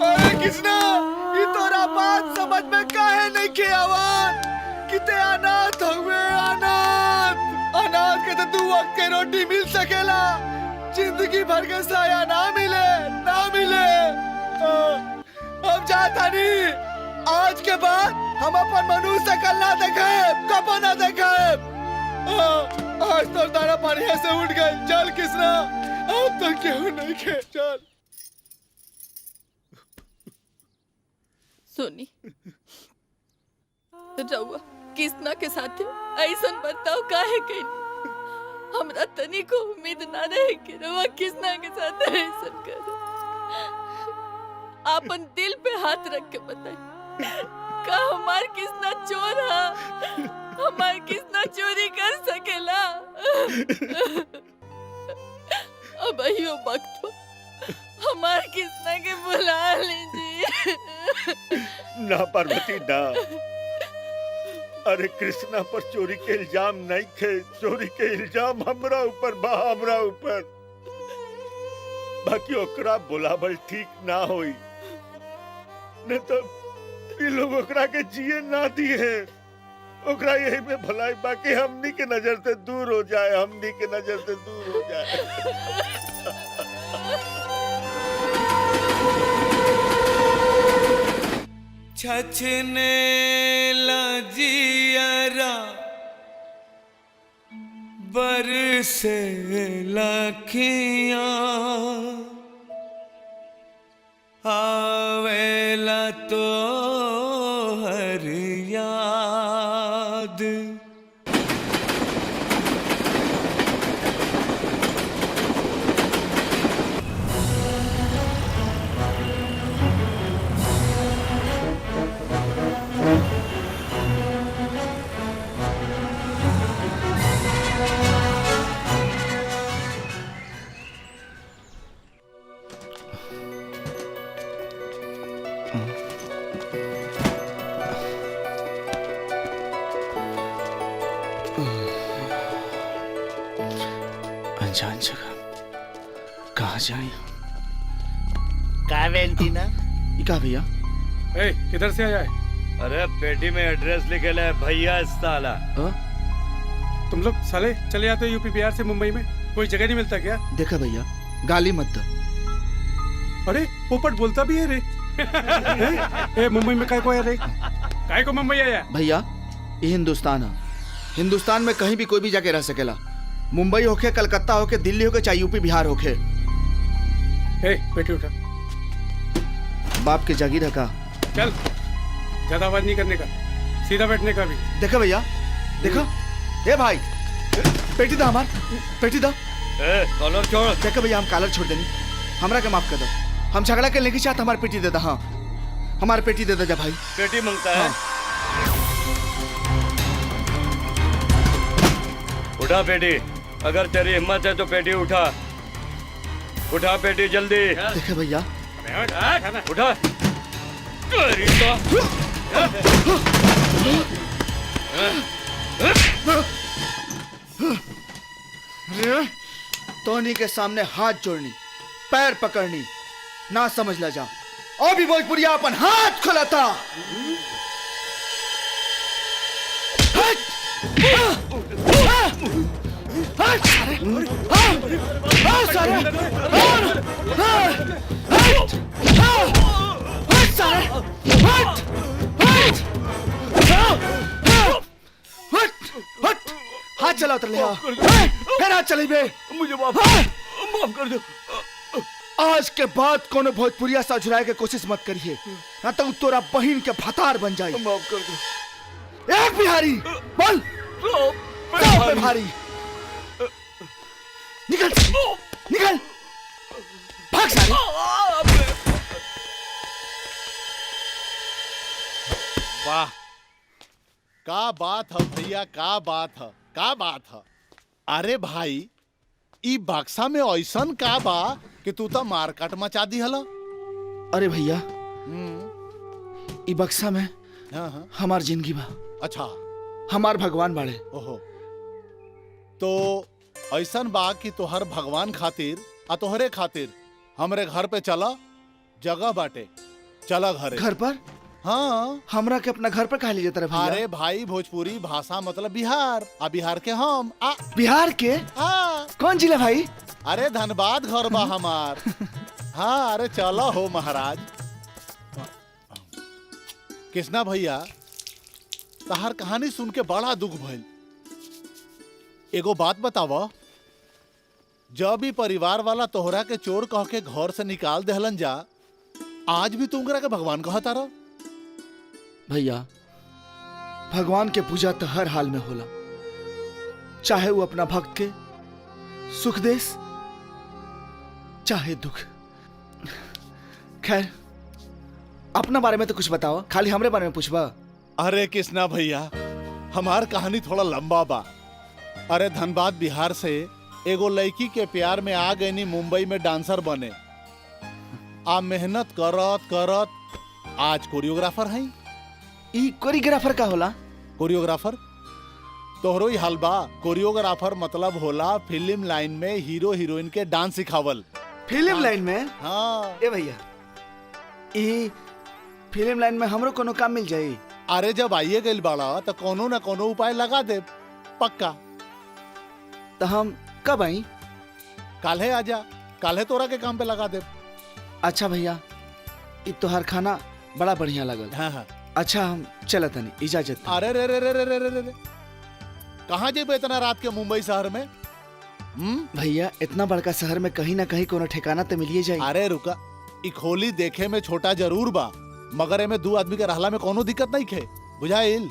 अरे कृष्णा, ये तोरा बात समझ में काहे नहीं के आवाज? किते अनाथ हुए, अनाथ के तो 2 वक्त के रोटी मिल सकेला, जिंदगी भर के साया ना मिले। हम जाता नहीं। आज के बाद हम अपन मनहूस शकल ना देखाए, कबो ना देखाए। आज तो दाना पानी से उठ गए। चल कृष्णा, अब तो क्यों नहीं खे। चल। सुनी, रउआ कृष्णा के साथ ऐसन बर्ताव काहे कइनी? हमरा तनी को उम्मीद ना रहे कि रउआ कृष्णा के साथ ऐसन करे। आपन दिल पे हाथ रख के बताई, का हमार कृष्णा चोर है? हमार कृष्णा चोरी कर सकेला? अब अहियो वक्त हो, हमार कृष्णा के बुला लीजिए। ना पार्वती ना। अरे कृष्णा पर चोरी के इल्जाम नहीं थे। चोरी के इल्जाम हमरा ऊपर बा, हमरा ऊपर। बाकी ओकरा बुलावल ठीक ना होई, न तो ये लोग ओकरा के जिए ना दिए। ओकरा यही में भलाई बाकी हमनी के नजर से दूर हो जाए, हमनी के नजर से दूर हो जाए। छछने लजियरा बरसे लखियां आवेला तो हर याद। अनजान जगह कहाँ जाए? का वेंटीना? का भैया? ए, किधर से आया है? अरे पेटी में एड्रेस लिखे ले भैया साला। तुम लोग साले चले जाते हो यूपी बिहार से मुंबई में, कोई जगह नहीं मिलता क्या? देखा भैया, गाली मत दो। अरे पोपट बोलता भी है रे। ए, मुंबई में काय को आया रे? काय को मुंबई आया? भैया ये हिंदुस्तान है, हिंदुस्तान में कहीं भी कोई भी जाके रह सकेला। मुंबई होके, कलकत्ता होके, दिल्ली होके, चाहे यूपी बिहार होके। ए, बेटी उठा। बाप के जागीर है का? चल, ज्यादा आवाज नहीं करने का, सीधा बैठने का भी। देखा भैया, देखा? ए भाई, पेटी दा हमार, पेटी दा। कॉलर छोड़। देखा भैया, हम कॉलर छोड़ देनी, हमरा के माफ कर दो। हम झगड़ा के लेके चाहते, हमारी पेटी दे दा। हाँ, हमारी पेटी दे दो जा भाई। पेटी मांगता है? उठा पेटी, अगर तेरी हिम्मत है तो पेटी उठा। उठा पेटी जल्दी। देखे भैया, उठा। टोनी के सामने हाथ जोड़नी, पैर पकड़नी ना समझ ला जा। अभी भोजपुरिया अपन हाथ खुलाता। हाथ चला उतर ले, फिर हाथ चली बे। मुझे माफ कर दो। आज के बाद कोनो भोजपुरिया सा झुराए के कोशिश मत करिए, ना तो तोरा बहन के भतार बन जाए। माफ कर दो। एक बिहारी बोल, सौ बिहारी निकल, निकल, भाग सारे। वाह, का बात है भैया, का बात है, का बात है। अरे भाई, ई बक्सा में ऐसन का बा कि तू तो मारकाट मचा दी हला। अरे भैया, ई बक्सा में हाँ। हमार जिंदगी बा। अच्छा, हमार भगवान बाड़े। ओहो, तो ऐसन बा कि तोहर भगवान खातिर आ तोहरे खातिर हमरे घर पे चला, जगह बाटे, चला घरे। घर पर? हाँ। हमरा के अपना घर पर कहा ले जाता रे भैया? अरे भाई, भोजपुरी भाषा मतलब बिहार, आ बिहार के हम बिहार के? हाँ। कौन जिला भाई? अरे धनबाद घर बा हमार। हाँ, अरे चलो हो महाराज। कृष्णा भैया, तहार कहानी सुन के बड़ा दुख भइल। एगो बात बतावा, जब भी परिवार वाला तोहरा के चोर कह के घर से निकाल देहलन जा, आज भी तुमरा के भगवान कहता रह? भैया, भगवान के पूजा तो हर हाल में होला, चाहे वो अपना भक्त के सुख देस चाहे दुख। खैर, अपना बारे में तो कुछ बताओ, खाली हमरे बारे में पूछबा? अरे कृष्णा भैया, हमार कहानी थोड़ा लंबा बा। अरे धनबाद बिहार से एगो लड़की के प्यार में आ गई मुंबई में डांसर बने। आ मेहनत करत करत आज कोरियोग्राफर हैं। ई कोरियोग्राफर का होला? कोरियोग्राफर तोहरो ही हाल बा। कोरियोग्राफर मतलब होला फिल्म लाइन में हीरो हीरोइन के डांस सिखावल। फिल्म लाइन में? हाँ। ए भैया, ई फिल्म लाइन में हमरो कोनो काम मिल जाई? अरे जब आइए गइल बाड़ा तो कोनो ना कोनो उपाय लगा दे पक्का। तो हम कब आई? काल्हे आजा, काल्हे तोरा के काम पे लगा दे। अच्छा भैया, इ तोहार खाना बड़ा बढ़िया लगल। हाँ हाँ। अच्छा हम चलत हनी, इजाजत। अरे रे रे रे रे रे रे रे कहाँ जेबे इतना रात के मुंबई शहर में? भैया इतना बड़का शहर में कहीं ना कहीं कोनो ठिकाना तो मिलिए जाए। अरे रुका, इ खोली देखे में छोटा जरूर बा, मगर एमे 2 आदमी के रहला में कोनो दिक्कत नहीं खे, बुझाइल?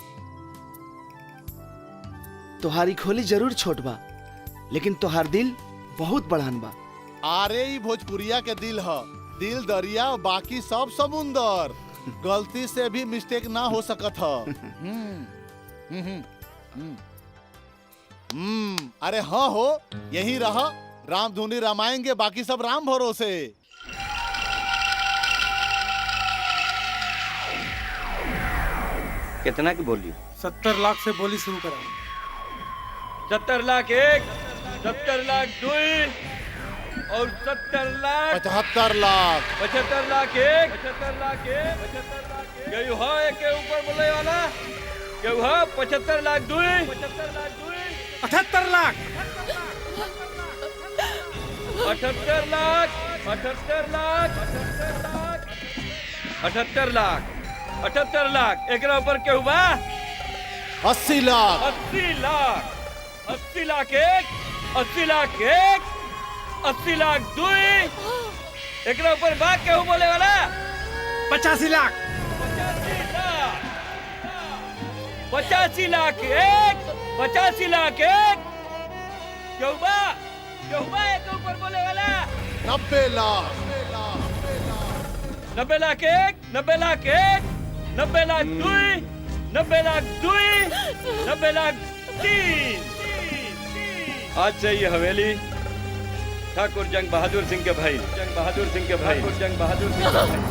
तोहारी खोली जरूर छोट बा, लेकिन तोहार दिल बहुत बड़ान बा। अरे ई भोजपुरिया के दिल ह, दिल दरिया बाकी सब समुंदर, गलती से भी मिस्टेक ना हो सकत ह। अरे हाँ हो, यही रहा, राम धुनी रामायणगे, बाकी सब राम भरोसे। कितना की बोली? 70 लाख से बोली शुरू करा। 70 लाख एक, 70 लाख दुई और 70 लाख 75 लाख 75 लाख एक, 75 लाख एक, 75 लाख एक। केहू हा एक के ऊपर बोले वाला, केहू हा 75 लाख दुई, 75 लाख दुई, 78 लाख 78 लाख 78 लाख 78 लाख 78 लाख। एकरा ऊपर केहू बा 80 लाख 80 लाख 80 लाख एक, 80 लाख एक, 80 लाख दुई। एकरा ऊपर बा केहू बोले वाला 85 लाख 85 लाख एक, 85 लाख एक। केहू बा एक ऊपर बोले वाला 90 लाख 90 लाख एक, 90 लाख एक, 90 लाख दुई, 90 लाख दुई, 90 लाख तीन। आज से ये हवेली ठाकुर जंग बहादुर सिंह के भाई, जंग बहादुर सिंह के भाई, ठाकुर जंग बहादुर सिंह के भाई।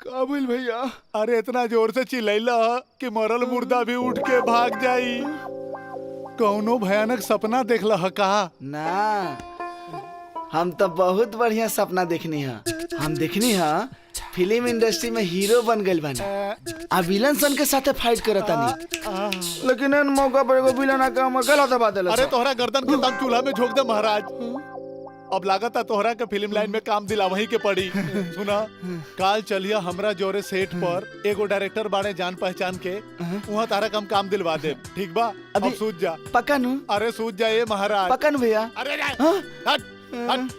काबिल भैया, अरे इतना जोर से चिल्लैला कि मरल मुर्दा भी उठ के भाग जाई। कौनो भयानक सपना देखला ह का? ना, हम तो बहुत बढ़िया सपना देखनी है। हम देखनी है फिल्म इंडस्ट्री में हीरो बन गइल बानी, आ विलन सन के साथे फाइट करतानी, लेकिन इन मौका पर एगो विलन आके हम गलत बात देला। अरे तोहरा गर्दन के दम चूल्हा में झोंक दे महाराज। अब लागत है तोहरा के फिल्म लाइन में काम दिला वही के पड़ी। सुना, काल चलिया हमरा जोरे सेट पर, एगो डायरेक्टर बाड़े जान पहचान के, वहाँ तारा कम काम दिलवा दे, ठीक बा? अब सूझ जा। पक्का नु? अरे सूझ जा ये महाराज। पक्का नु भैया? अरे हट हट,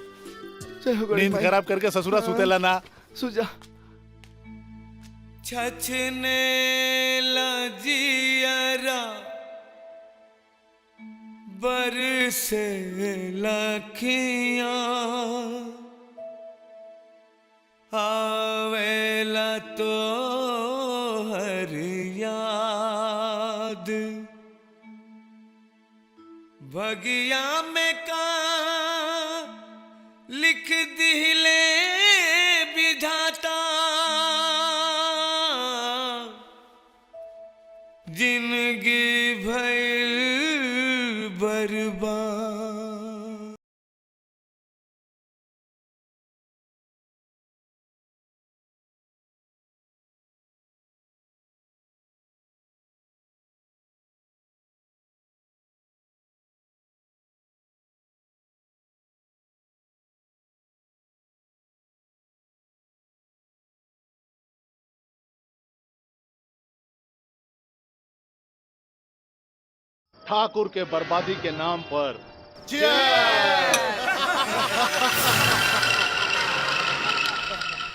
नींद खराब करके ससुरा सुतेला ना। सूझ जा। छछने लजियरा बरसे लखियां, आवेला तो हर याद, भगिया में का लिख दिले विधाता, जिंदगी भइल बर्बाद। ठाकुर के बर्बादी के नाम पर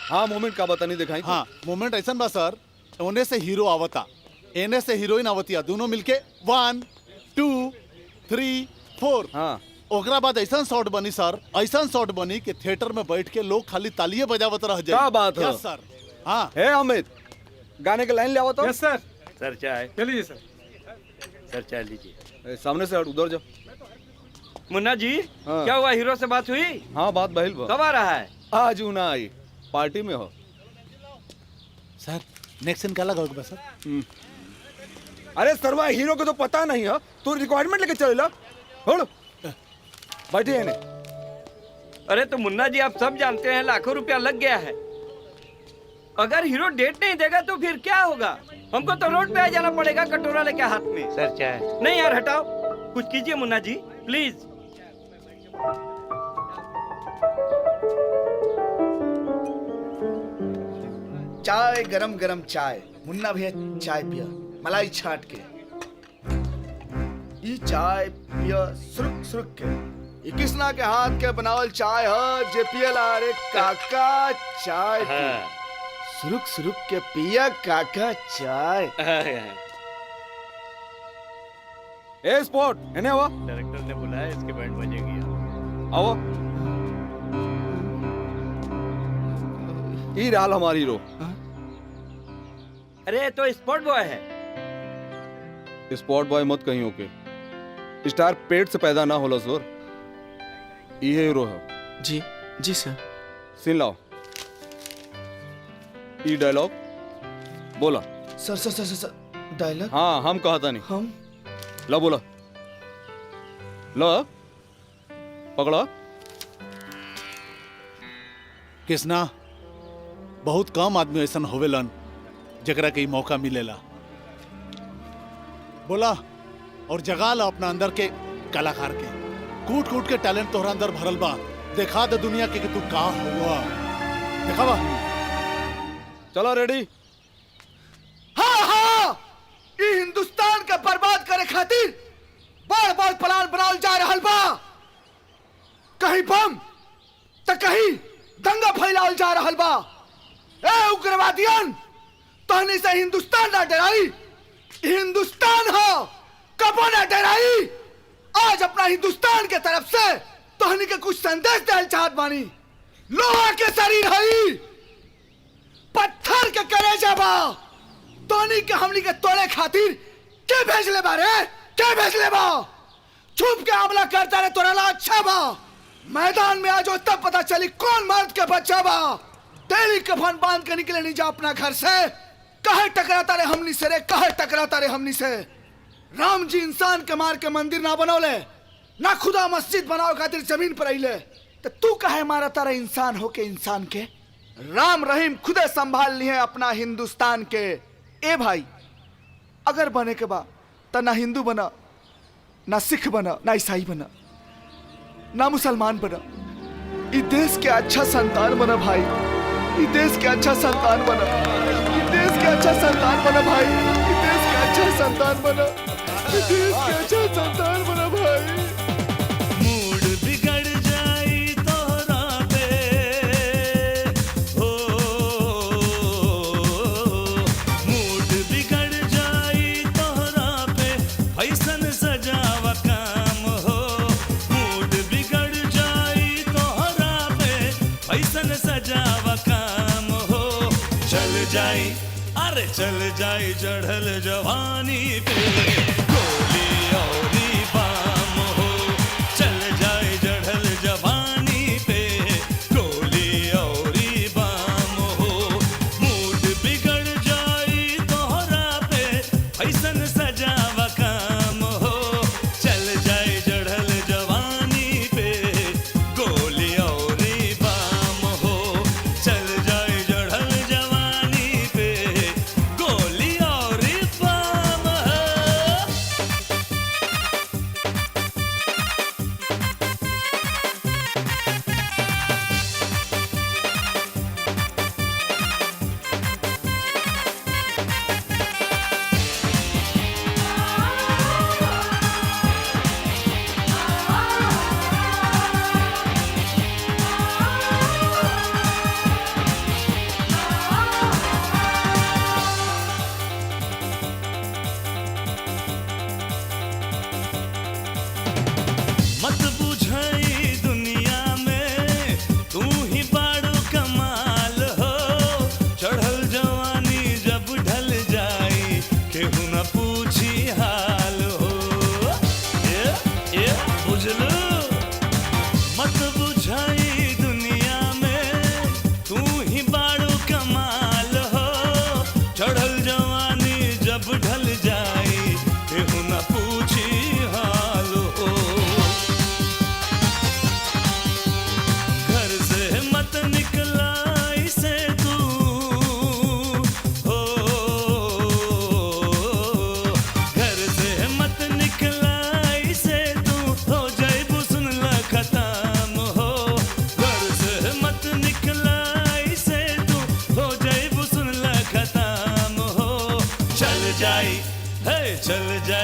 हाँ मोमेंट का बता नहीं दिखाई। हाँ मोमेंट ऐसा बा सर, ओने से हीरो आवता, एने से हीरोइन आवतिया, दोनों मिलके 1 2 3 4। हाँ ओकरा बाद ऐसा शॉट बनी सर, ऐसा शॉट बनी कि थिएटर में बैठ के लोग खाली तालिये बजावत रह जाए। क्या बात है यस सर। हाँ हे अमित, गाने के लाइन ले आओ तो। यस सर। सर चाय चलिए सर। सर चाय लीजिए। सामने से हट, उधर जाओ। मुन्ना जी क्या हुआ, हीरो से बात हुई? हाँ बात बहिल बा। कब आ रहा है? आज ऊ ना आई, पार्टी में हो। सर नेक्स्ट सीन क्या लगा सर? अरे सरवा हीरो को तो पता नहीं है, तू रिक्वायरमेंट लेके चलेला। होड़ बैठिए ने। अरे तो मुन्ना जी आप सब जानते हैं लाखों रुपया लग गया है। अगर हीरो डेट नहीं देगा तो फिर क्या होगा? हमको तो रोड पे आ जाना पड़ेगा कटोरा लेके हाथ में। सर चाय नहीं यार, हटाओ, कुछ कीजिए मुन्ना जी प्लीज। चाय गरम गरम चाय। मुन्ना भैया चाय पिया मलाई छाट के। ई चाय पिया सुरुक सुरुक के। ई किसना के हाथ के बनावल चाय है जे पियला रे काका चाय पी। सुरुक सुरुक के पिया काका चाय। ए स्पॉट एने आओ। डायरेक्टर ने बुलाया, इसके बैंड बजेगी। आओ। ई रहल हमारी हीरो। अरे तो स्पॉट बॉय है। स्पॉट बॉय मत कहीं ओके, स्टार पेट से पैदा ना होला सर। ये हीरो है। जी जी सर। सीन लाओ। ई डायलॉग बोला। सर सर सर सर डायलॉग। हाँ हम कहा था नहीं। हम ला बोला। ला पकड़ा। किसना बहुत कम आदमी ऐसा होवेलन जगरा के मौका मिलेला। बोला और जगा ला अपना अंदर के कलाकार के। कूट कूट के टैलेंट तोहरा अंदर भरल बा। दिखा दे दुनिया के कि तू का हुआ। दिखावा। चलो रेडी। हाँ हाँ, ई हिंदुस्तान के बर्बाद करे खातिर बड़ बड़ प्लान बनावल जा रहल बा। कहीं बम तो कहीं दंगा फैलावल जा रहल बा। ए उग्रवादियन, तहनी से हिंदुस्तान ना डराई। हिंदुस्तान हो, कबो ना डराई। आज अपना हिंदुस्तान के तरफ से तहनी के कुछ संदेश देना चाहत बानी। लोहा के शरीर हई, पत्थर के कलेजा बा। तहनी के हमनी के तोड़े खातिर के भेजले बारे? के भेजले बा? छुप के हमला करता रे तोरा ला अच्छा बा। मैदान में आज तब पता चली कौन मर्द के बच्चा बा। तेली कफन बांध के निकले नहीं जा अपना घर से। कहे टकराता रे हमनी से रे, कहे टकराता रे हमनी से। राम जी इंसान के मार के मंदिर ना बनौले, ना खुदा मस्जिद बनाओ खातिर जमीन पर आइले। तो तू कहे मारा तारा इंसान हो के इंसान के? राम रहीम खुदे संभाल ली है अपना हिंदुस्तान के। ए भाई, अगर बने के बा तो ना हिंदू बना, ना सिख बना, ना ईसाई बना, ना मुसलमान बना। इस देश के अच्छा संतान बना भाई। इस देश के अच्छा संतान बना। इस देश के अच्छा संतान बना भाई। इस देश के अच्छा संतान बना। इस देश के अच्छा संतान बना भाई। मूड बिगड़ जाई तोहरा पे, हो मूड बिगड़ जाई तोहरा पे, ऐसन सजावा काम हो। मूड बिगड़ जाई तोहरा पे, ऐसन सजावा काम हो। चल जाई, अरे चल जाई चढ़ल जवानी पे, गोली औरी बाम हो। चल जाए चढ़ल जवानी पे, गोली औरी बाम हो। मूड बिगड़ जाई तोहरा पे, ऐसन सजावा काम हो। चल जाए चढ़ल जवानी पे, गोली औरी बाम हो। चल जाए चढ़ल जवानी पे, गोली औरी बाम हो।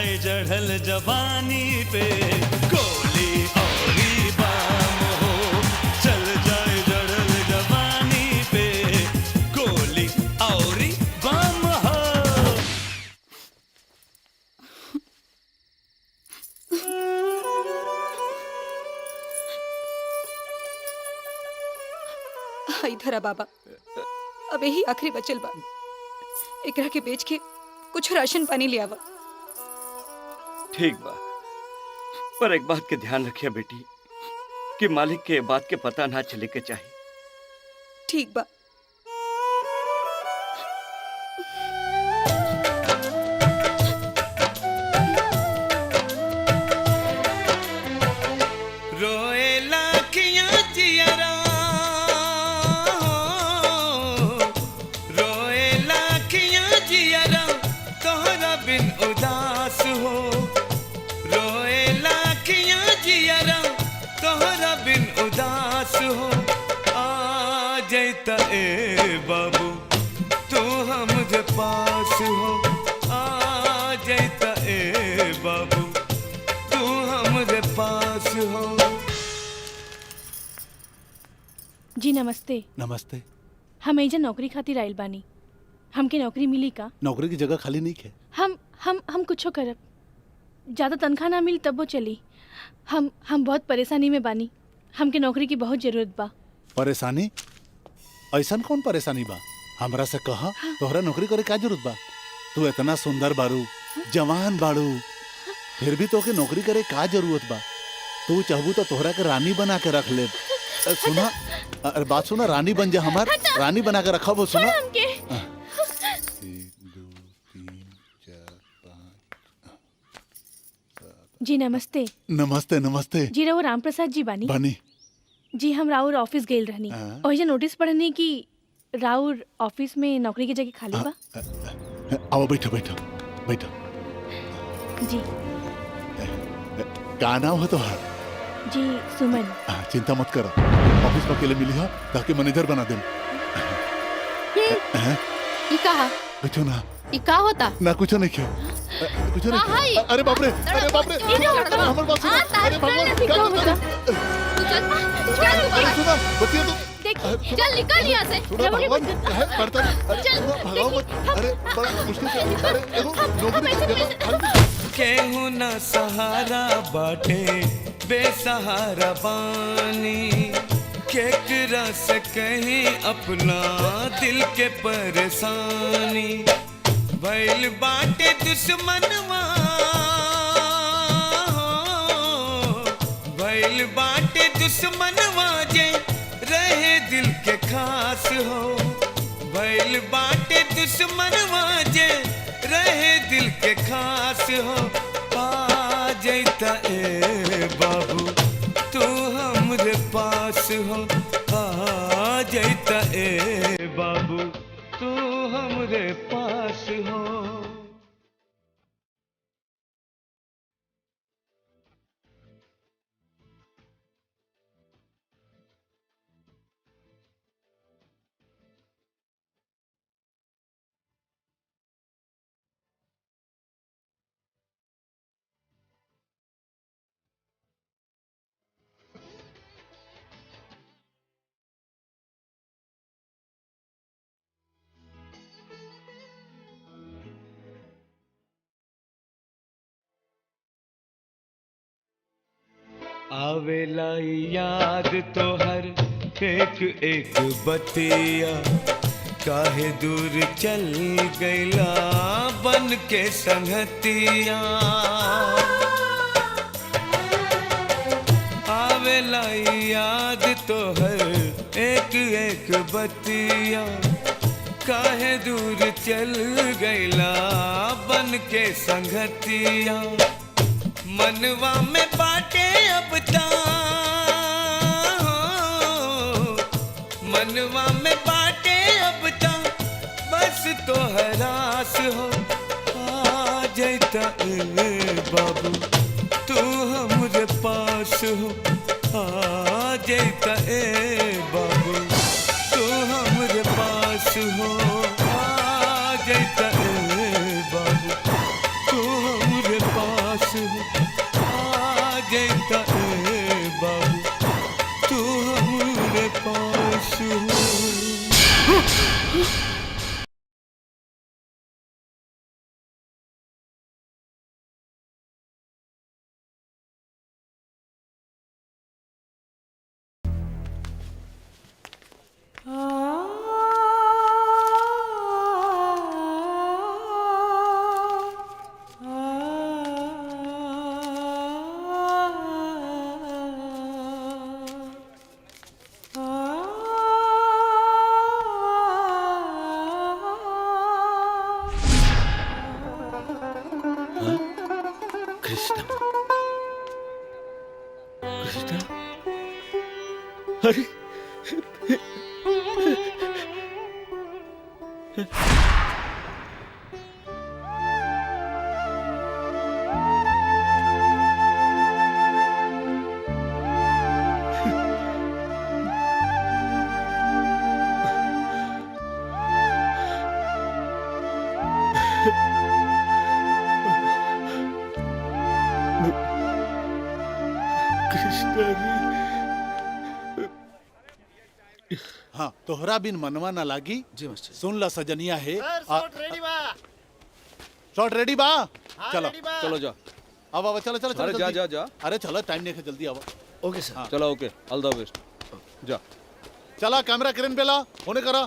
जाए जढ़ल जवानी पे गोली औरी बाम हो, चल जाए जढ़ल जवानी पे गोली औरी बाम हो। इधर आ बाबा, अब यही आखिरी बचल बा, एकरा के बेच के कुछ राशन पानी ले आवा। ठीक बा, पर एक बात के ध्यान रखिए बेटी कि मालिक के बात के पता ना चले के चाहिए। ठीक बा। रोए लाखियां जियरा, रोए लाखियां जियरा तोहरा बिन उदास हो, रोए लाखियां जियरा तोहरा बिन उदास हो। आ जैता ए बाबू तू हमरे पास हो, आ जैता ए बाबू तू हमरे पास हो। जी नमस्ते। नमस्ते। हम एजा नौकरी खातिर आइल बानी, हमके नौकरी मिली का? नौकरी की जगह खाली नहीं है। हम कुछो करब, ज्यादा तनख्वाह ना मिली तब वो चली। हम बहुत परेशानी में बानी, हमके नौकरी की बहुत जरूरत बा। परेशानी? ऐसा कौन परेशानी बा? हमरा से कहा, तोहरा नौकरी करे का जरूरत बा? तू इतना सुंदर बारू, जवान बारू, फिर भी तोके नौकरी करे का जरूरत बा? तू चाहबू तो तोहरा के रानी बना के रख ले। सुना, अरे बात सुना, रानी बन जा हमार, रानी बना के रखा वो। सुना, जी नमस्ते। नमस्ते नमस्ते। जी राउर राम प्रसाद जी बानी? बानी। जी हम राउर ऑफिस गेल रहनी और ये नोटिस पढ़नी कि राउर ऑफिस में नौकरी की जगह खाली बा। आओ बैठो बैठो बैठो। जी का नाम हो तोहार? जी सुमन। चिंता मत करो, ऑफिस में अकेले मिली हो ताकि मैनेजर बना दे। ई कहा? कुछ ना। ई का होता? ना कुछ नहीं क्यों? कुछ नहीं। अरे बाप रे, अरे बाप रे, हमारे पास अरे भगवान क्या होता? तू चल सुना, बतिया तो देख, चल निकल यहाँ से। सुना भगवान है पड़ता। अरे भगाओ मत, अरे बड़ा मुश्किल से, अरे देखो नौकरी की जगह केहू न सहारा बाटे बेसहारा बानी, केकरा से कहीं अपना दिल के परेशानी। भइल बाटे दुश्मनवा, भइल बाटे दुश्मनवा जे रहे दिल के खास हो, भइल बाटे दुश्मनवा जे रहे दिल के खास हो। आ जैता ए बाबू तू हमरे पास हो, आ जैता ए बाबू तू हमरे पास हो। आवेला याद तो हर एक एक बतिया, काहे दूर चल गईला बन के संगतिया। आवेला याद तो हर एक एक बतिया, काहे दूर चल गईला बन के संगतिया। मनवा में बाटे अब ता, मनवा में बाटे अब ता, बस तो हरास हो। आ जैता ए बाबू तू हमरे पास हो, आ जैता ए बाबू तू हमरे पास हो, आ जैता ए बाबू तू हमरे पास। कृष्णा कृष्णा अरे हाँ तोहरा बिन मनवा ना लागी जी मास्टर सुन ला सजनिया है शॉट रेडी बा चलो चलो जा अब अब चलो चलो अरे चलो जा जल्दी। जा जा अरे चलो टाइम नहीं है जल्दी आओ ओके सर चलो ओके ऑल द बेस्ट जा चला कैमरा क्रेन पे ला होने करा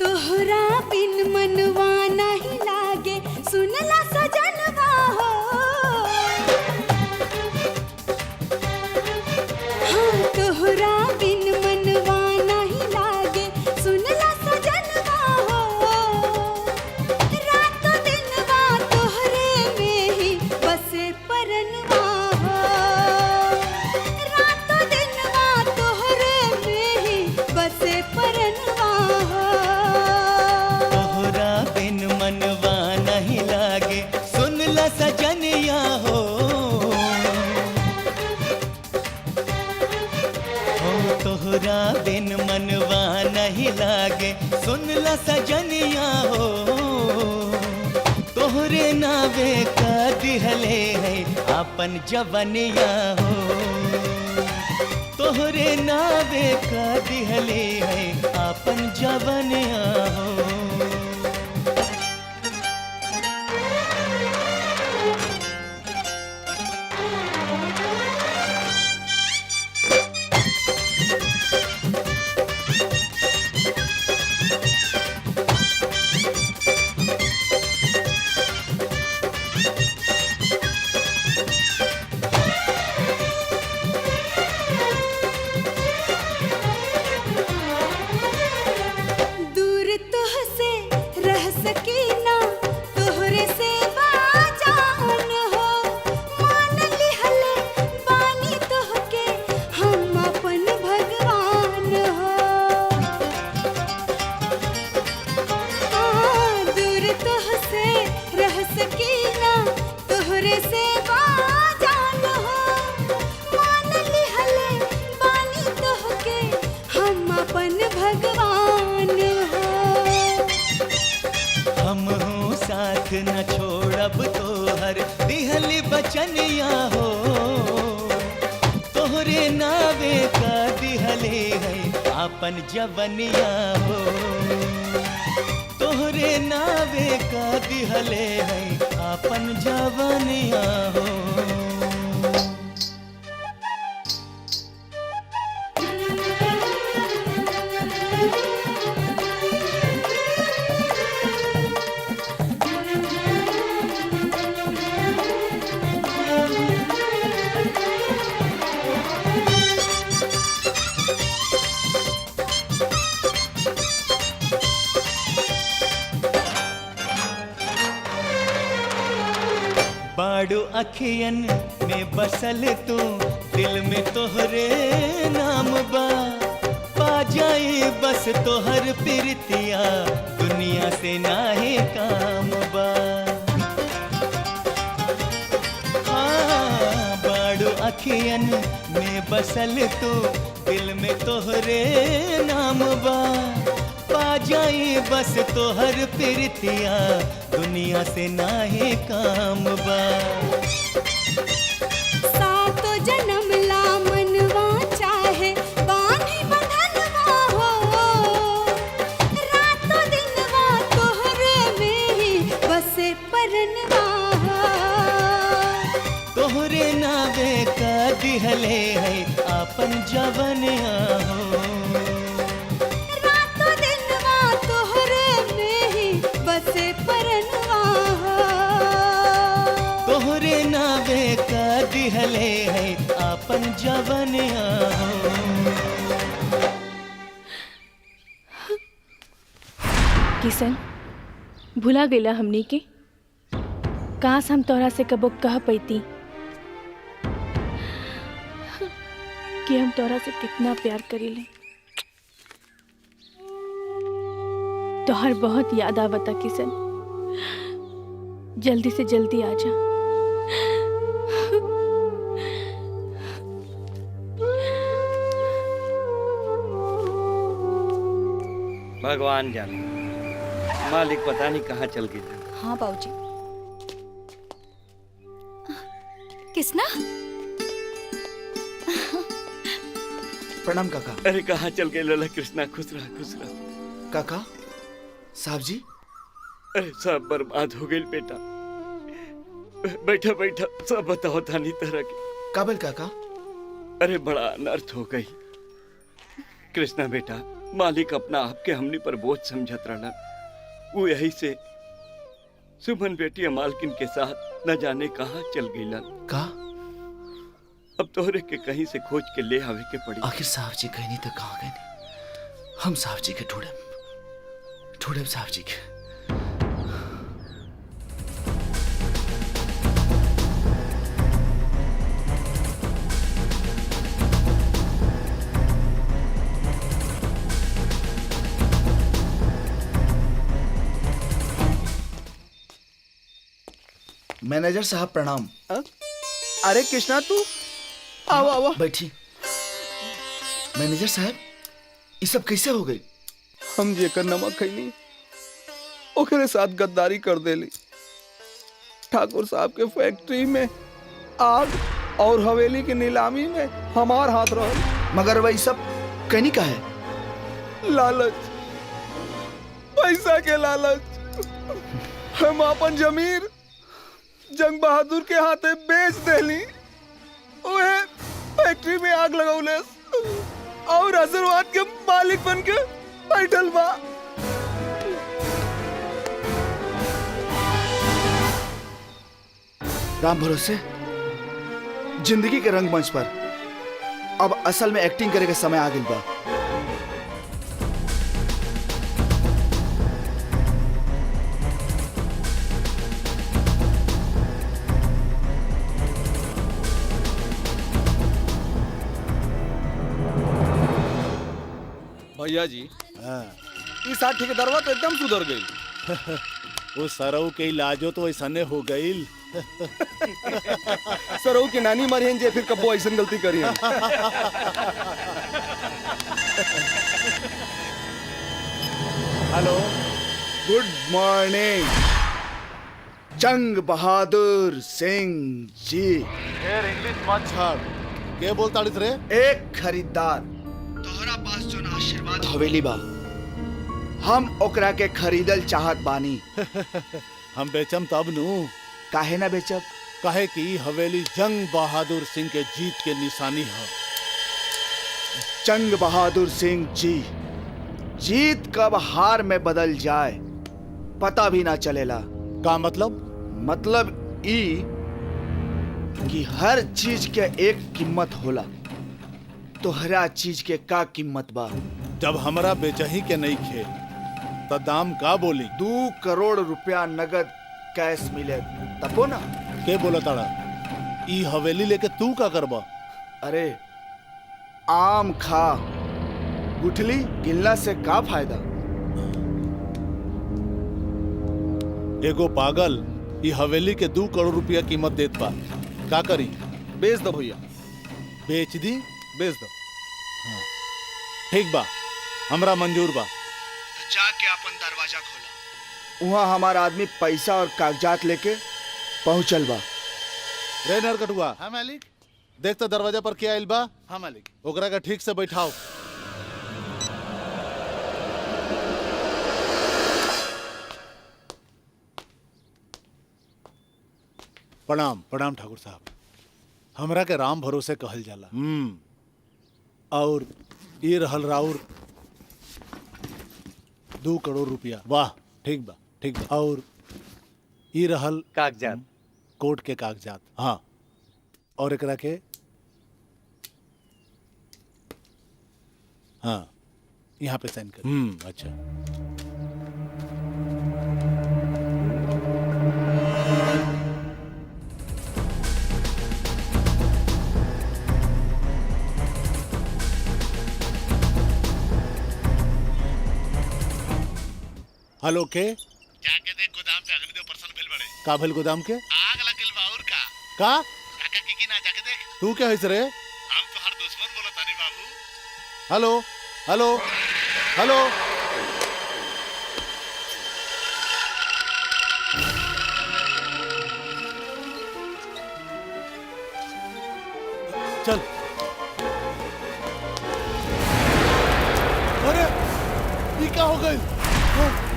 तोहरा बिन मनवा नहीं लागे सुनला सजनवा हो हाँ तोहरा बिन मनवा नहीं लागे सुनला सजनवा हो रात दिनवा तोहरे में ही बसे परनवा हो रात दिनवा तोहरे में ही बसे परनवा हो तोहरा बिन मनवा नहीं लागे सुन ला सजनिया हो तोहरा बिन मनवा नहीं लागे सुन ला सजनिया हो तोहरे नावे का दिहले है आपन जवनिया हो तोहरे नावे का दिहले है आपन जवनिया हो दूर तुहसे रह सकी ना तोहरे से बाजान हो मान लिहले बानी तोहके हम अपन भगवान हो दूर तुहसे रह सकी ना तोहरे से बाजान हो मान लिहले बानी तोहके हम अपन भगवान हो हम हूँ साथ न छोड़ब तोहर दिहली बचनिया हो तोहरे नावे का दिहले है आपन जवनिया हो तोहरे नावे का दिहले है आपन जवनिया हो बाड़ू अखियन में बसल तू दिल में तोहरे नाम बा पा जाए बस तोहर प्रीतिया दुनिया से नाहे काम बा हाँ बाड़ू अखियन में बसल तू दिल में तोहरे नाम बा पा जाए बस तोहर प्रीतिया दुनिया से नाहे काम बा नावे का दिहले है आपन जवनिया हो। रातों दिनवा तोहरे में ही बसे परनवा हो। तोहरे नावे का दिहले है आपन जवनिया हो। किशन भुला गईला हमनी के, काश हम तोहरा से कबो कह पैती कि हम तोहरा से कितना प्यार करीले। तोहर बहुत याद आवता किशन, जल्दी से जल्दी आ जा। भगवान जाने, मालिक पता नहीं कहाँ चल गई। हाँ बाबूजी। किसना? प्रणाम काका। अरे कहाँ चल गए लला कृष्णा, खुश रहा खुश रहा। काका साहब जी। अरे सब बर्बाद हो गई बेटा। बैठा बैठा सब बताओ थानी तरह के। काबिल काका। अरे बड़ा अनर्थ हो गई कृष्णा बेटा। मालिक अपना आपके हमनी पर बोझ समझत रहना। वो यही से सुमन बेटी मालकिन के साथ न जाने कहाँ चल गई। का अब तोहरे के कहीं से खोज के ले आवे के पड़ी। आखिर साहब जी कहीं नहीं तो कहाँ गए। हम साहब जी के ढूंढे साहब जी के। मैनेजर साहब प्रणाम। अरे कृष्णा तू आओ आओ बैठी। मैनेजर साहब ये सब कैसे हो गई? हम जेकर नमक खैनी ओकरे साथ गद्दारी कर देली। ठाकुर साहब के फैक्ट्री में आग और हवेली की नीलामी में हमार हाथ रहा। मगर वही सब कहनी का है? लालच, पैसा के लालच। हम अपन जमीर जंग बहादुर के हाथे बेच देली। ओए फैक्ट्री में आग लगौले और आशीर्वाद के मालिक बन के बैठल बा। राम भरोसे जिंदगी के रंगमंच पर अब असल में एक्टिंग करे के समय आ गइल बा। भैया जी इस साथ ठेकेदारवा तो एकदम सुधर गई। वो सरऊ के इलाजो तो ऐसने हो गईल। सरऊ की नानी मरी जे फिर कबो ऐसा गलती करी। हेलो गुड मॉर्निंग जंग बहादुर सिंह जी। इंग्लिश मत छाड़। के बोलता रे? एक खरीदार तोहरा पास जो आशीर्वाद हवेली बा, हम ओकरा के खरीदल चाहत बानी। हम बेचम तब नु। काहे ना बेचब? काहे कि हवेली जंग बहादुर सिंह के जीत के निशानी है। जंग बहादुर सिंह जी, जीत कब हार में बदल जाए पता भी ना चलेला। का मतलब? मतलब ई कि हर चीज के एक कीमत होला। तोहरा चीज के का कीमत बा? जब हमरा बेचही के नहीं खे तो दाम का बोली? 2 करोड़ रुपया नगद कैश मिले तबो ना। के बोला ताड़ा? ई हवेली लेके तू का करबा? अरे आम खा, गुठली गिलना से का फायदा? एगो पागल ई हवेली के 2 करोड़ रुपया कीमत देत बा, का करी? बेच दो भैया। बेच दी? बेच दो। हाँ। ठीक बा, हमरा मंजूर बा। जाके अपन दरवाजा खोला। वहाँ हमारा आदमी पैसा और कागजात लेके पहुंचल बा। रे नरकटुआ। हाँ मालिक। देख तो दरवाजा पर क्या आइल बा? हाँ मालिक। ओकरा का ठीक से बैठाओ। प्रणाम प्रणाम ठाकुर साहब। हमरा के राम भरोसे कहल जाला। और ये रहल राउर 2 करोड़ रुपया। वाह, ठीक बा, ठीक बा। और ये रहल कागजात, कोर्ट के कागजात। हाँ, और एकरा के हाँ यहाँ पे साइन कर। अच्छा। हेलो के जाके देख गोदाम पे अग्निदेव प्रसन्न भेल बड़े। का भेल गोदाम के? आग लगिल बा और का? का काका की ना जाके देख। तू क्या है रे? हम तो हर दुश्मन बोलत तानी बाबू। Hello hello hello. चल। अरे ये क्या हो गई?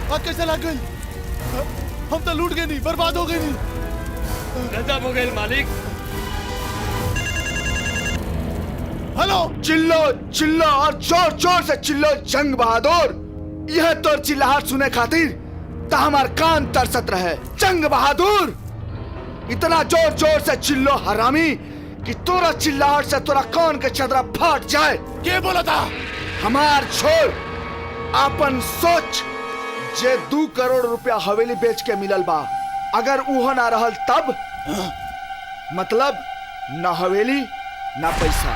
आग कैसे लग गई? हम तो लूट गए नहीं, बर्बाद हो गए नहीं। गजब हो गए मालिक। हेलो, चिल्लो चिल्लो और जोर जोर से चिल्लो जंग बहादुर। यह तोर चिल्लाहट सुने खातिर ता हमार कान तरसत रहे। जंग बहादुर, इतना जोर जोर से चिल्लो हरामी कि तोरा चिल्लाहट से तोरा कान के चदरा फाट जाए। के बोला था? हमार छोड़ अपन सोच। जे 2 करोड़ रुपया हवेली बेच के मिलल बा, अगर उहो ना रहल तब मतलब ना हवेली ना पैसा।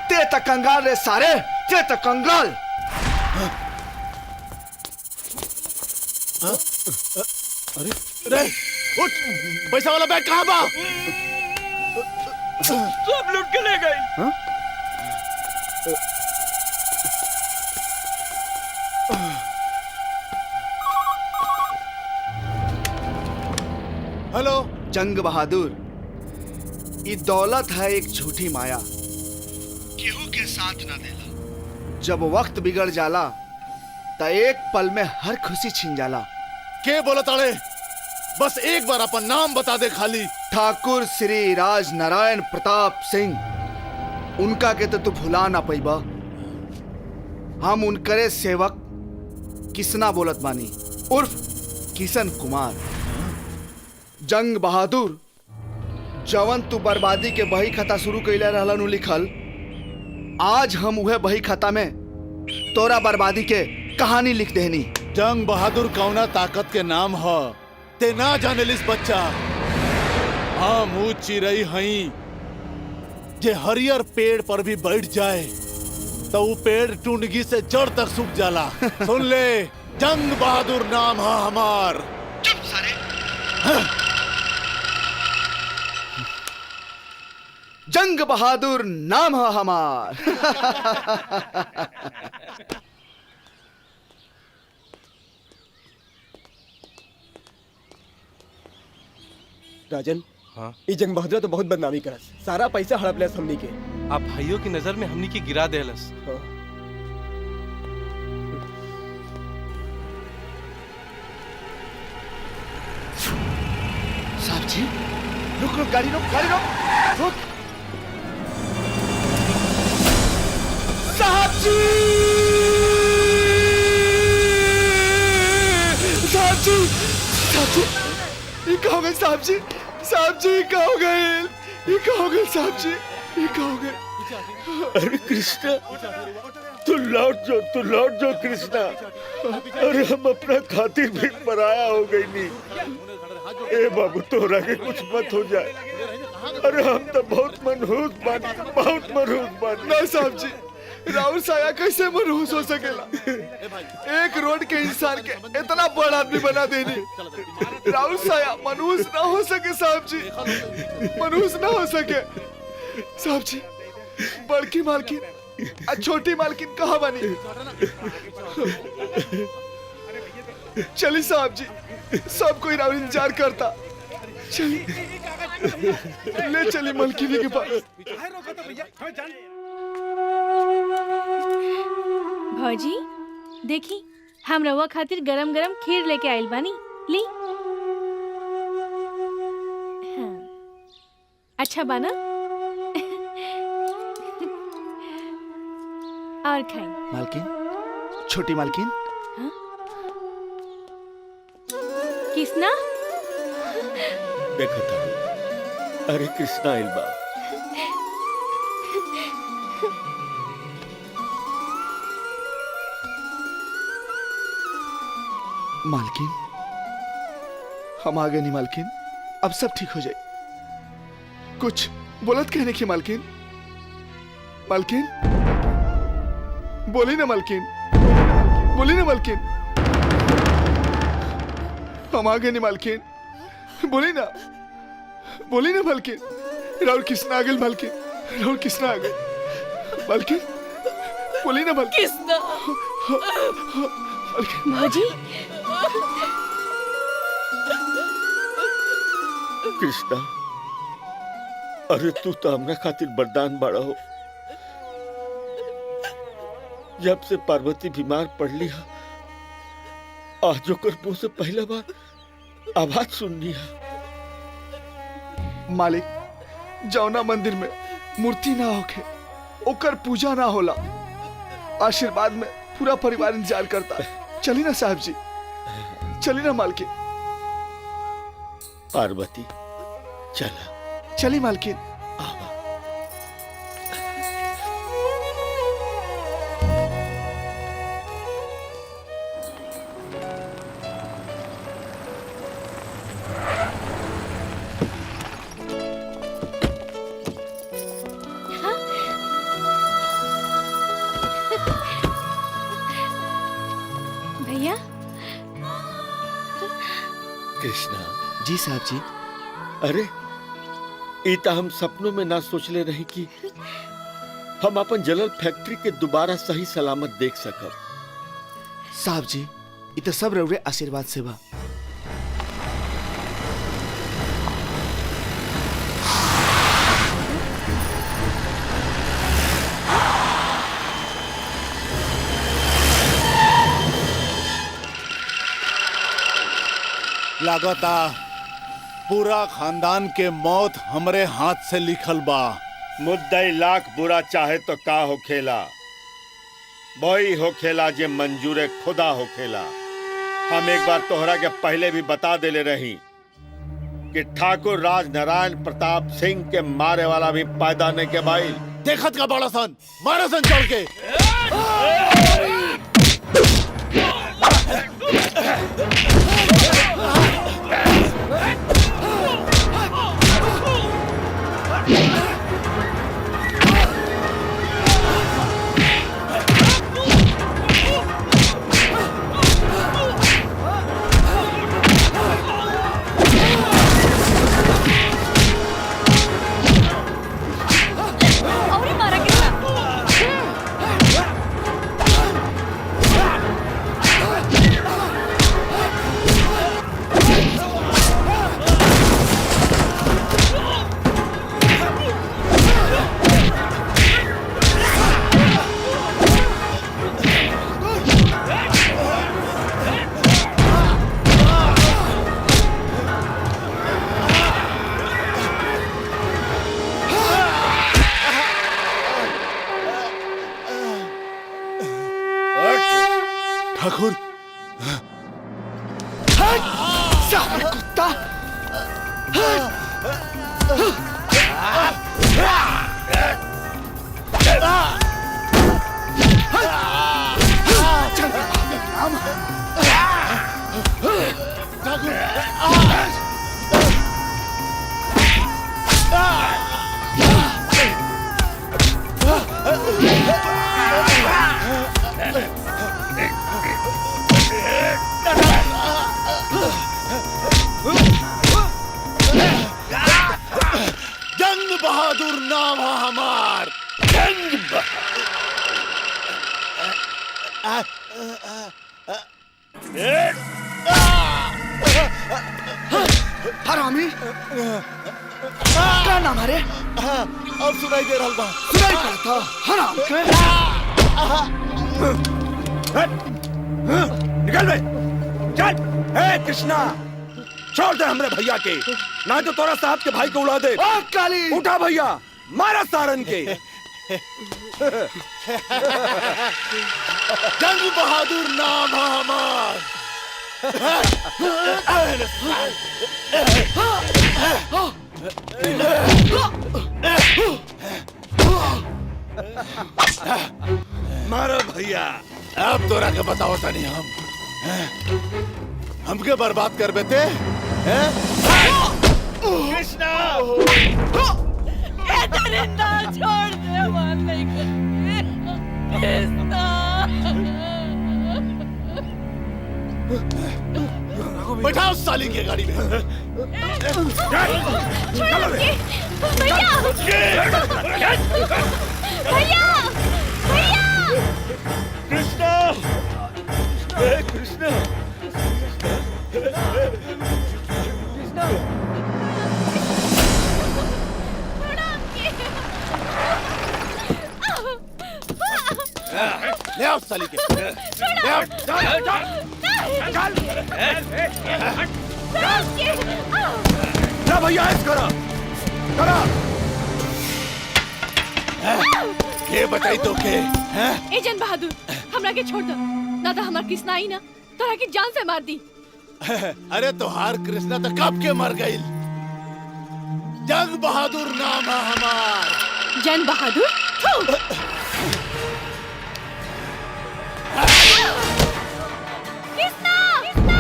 ते तक कंगाल रे सारे, ते तक कंगाल। अरे रे उठ, पैसा वाला बैग कहाँ बा? सब लूट के ले गए। हेलो जंग बहादुर, ये दौलत है एक झूठी माया, केहू के साथ ना देला। जब वक्त बिगड़ जाला तो एक पल में हर खुशी छिन जाला। के बोला ताड़े? बस एक बार अपन नाम बता दे खाली। ठाकुर श्री राज नारायण प्रताप सिंह। उनका के तो तू भुला ना पैबा। हम उनकरे सेवक किसना बोलत बानी, उर्फ किशन कुमार। जंग बहादुर, जवन तू बर्बादी के बही खाता शुरू कैले रहलन लिखल, आज हम उहे बही खाता में तोरा बर्बादी के कहानी लिख देनी। जंग बहादुर कौना ताकत के नाम ह ते ना जाने लिस बच्चा। हम ऊ चिरई हई जे हरियर पेड़ पर भी बैठ जाए तो वो पेड़ टुंडगी से जड़ तक सूख जाला। सुन ले, जंग बहादुर नाम है हमार। चुप सारे। जंग बहादुर नाम है हमार। राजन, हाँ? ये जंग बहादुर तो बहुत बदनामी करस। सारा पैसा हड़प लेस हमनी के। आप भाइयों की नजर में हमनी की गिरा देलस। हाँ। साहब जी, रुक रुक, गाड़ी रोक, गाड़ी रोक, रुक। साहब जी, साहब जी, साहब जी, ये क्या हो गए साहब जी? साहब जी ये क्या हो गए? ये क्या हो गए साहब जी? ये क्या हो गए? अरे कृष्णा, तू लौट जाओ कृष्णा। अरे हम अपना खातिर भी पराया हो गई नहीं। ए बाबू, तोरा के कुछ मत हो जाए। अरे हम तो बहुत मनहूस बानी। ना साहब जी, राहुल साया कैसे मनहूस हो सकेला? एक रोड के इंसान के इतना बड़ा आदमी बना देनी। राहुल साया मनहूस ना हो सके साहब जी, मनहूस ना हो सके। साहब जी, बड़की मालकिन और छोटी मालकिन कहाँ बनी? चलिए साहब जी, सब कोई राहुल इंतजार करता। चलिए, ले चलिए मालकिनी के पास। भौजी देखी, हम रवा खातिर गरम गरम खीर लेके आइल बानी, ली। हाँ। अच्छा बाना? और खाई। मालकिन, छोटी मालकिन। किसना? देखो था, अरे कृष्णा इल्बा। मालकिन, हम आ गए नहीं मालकिन, अब सब ठीक हो जाए। कुछ बोलत कहने की मालकिन। मालकिन, बोली ना मालकिन, बोली ना मालकिन। हम आ गए नहीं मालकिन, बोली ना, बोली ना मालकिन। राहुल किसना आ गए मालकिन, राहुल किसना आ गए मालकिन, बोली ना मालकिन। किसना? भौजी, कृष्णा, अरे तू तो हमरा खातिर वरदान बड़ा हो। जब से पार्वती बीमार पड़ लिया, आज ओकर मुंह से पहला बार आवाज सुननी है। मालिक, जौना मंदिर में मूर्ति ना होके ओकर पूजा ना होला, आशीर्वाद में पूरा परिवार इंतजार करता है। चली ना साहब जी, चली ना मालकिन। पार्वती, चला। चली मालकिन। भैया। कृष्णा। जी साहब जी। अरे इता हम सपनों में ना सोचले रही कि हम अपन जलल फैक्ट्री के दोबारा सही सलामत देख सकब। साहब जी, इ तो सब रउरे आशीर्वाद से बा। लागता पूरा खानदान के मौत हमरे हाथ से लिखल बा। मुद्दई लाख बुरा चाहे तो का होखेला, वही होखेला जे मंजूरे खुदा होखेला। हम एक बार तोहरा के पहले भी बता देले रही कि ठाकुर राज नारायण प्रताप सिंह के मारे वाला भी पैदा नहीं के भाई। देखत का बड़ा सन, मारा सन चढ़ के। ठाकुर, साला कुत्ता। जंग बहादुर नाम है हमार। जंग हरामी, क्या नाम है? अब सुनाई दे रहा बा। सुनाई पड़ता हराम के। निकल बे, चल। ए कृष्णा, छोड़ दे हमरे भैया के, ना तो तोरा साहब के भाई को उड़ा दे। काली, उठा भैया, मारा सारन के। जंग बहादुर नाम है हमार। मारो भैया। अब तोरा के बताओ तनी हमके बर्बाद कर बेते कृष्णा दरिंदा छोड़ दे, मार नहीं कृष्णा। बैठाओ साली के गाड़ी में। चलो भैया भैया भैया कृष्णा कृष्णा ले आओ साली के। ले आओ। ना भैया ऐसा करो करो। ये बताई तो के एजेंट बहादुर हमरा के छोड़ दो, ना तो हमार कृष्णा आई ना तोरा की जान से मार दी। अरे तोहार कृष्णा तो कब के मर गई। जंग बहादुर नाम है हमार। जंग बहादुर कृष्णा कृष्णा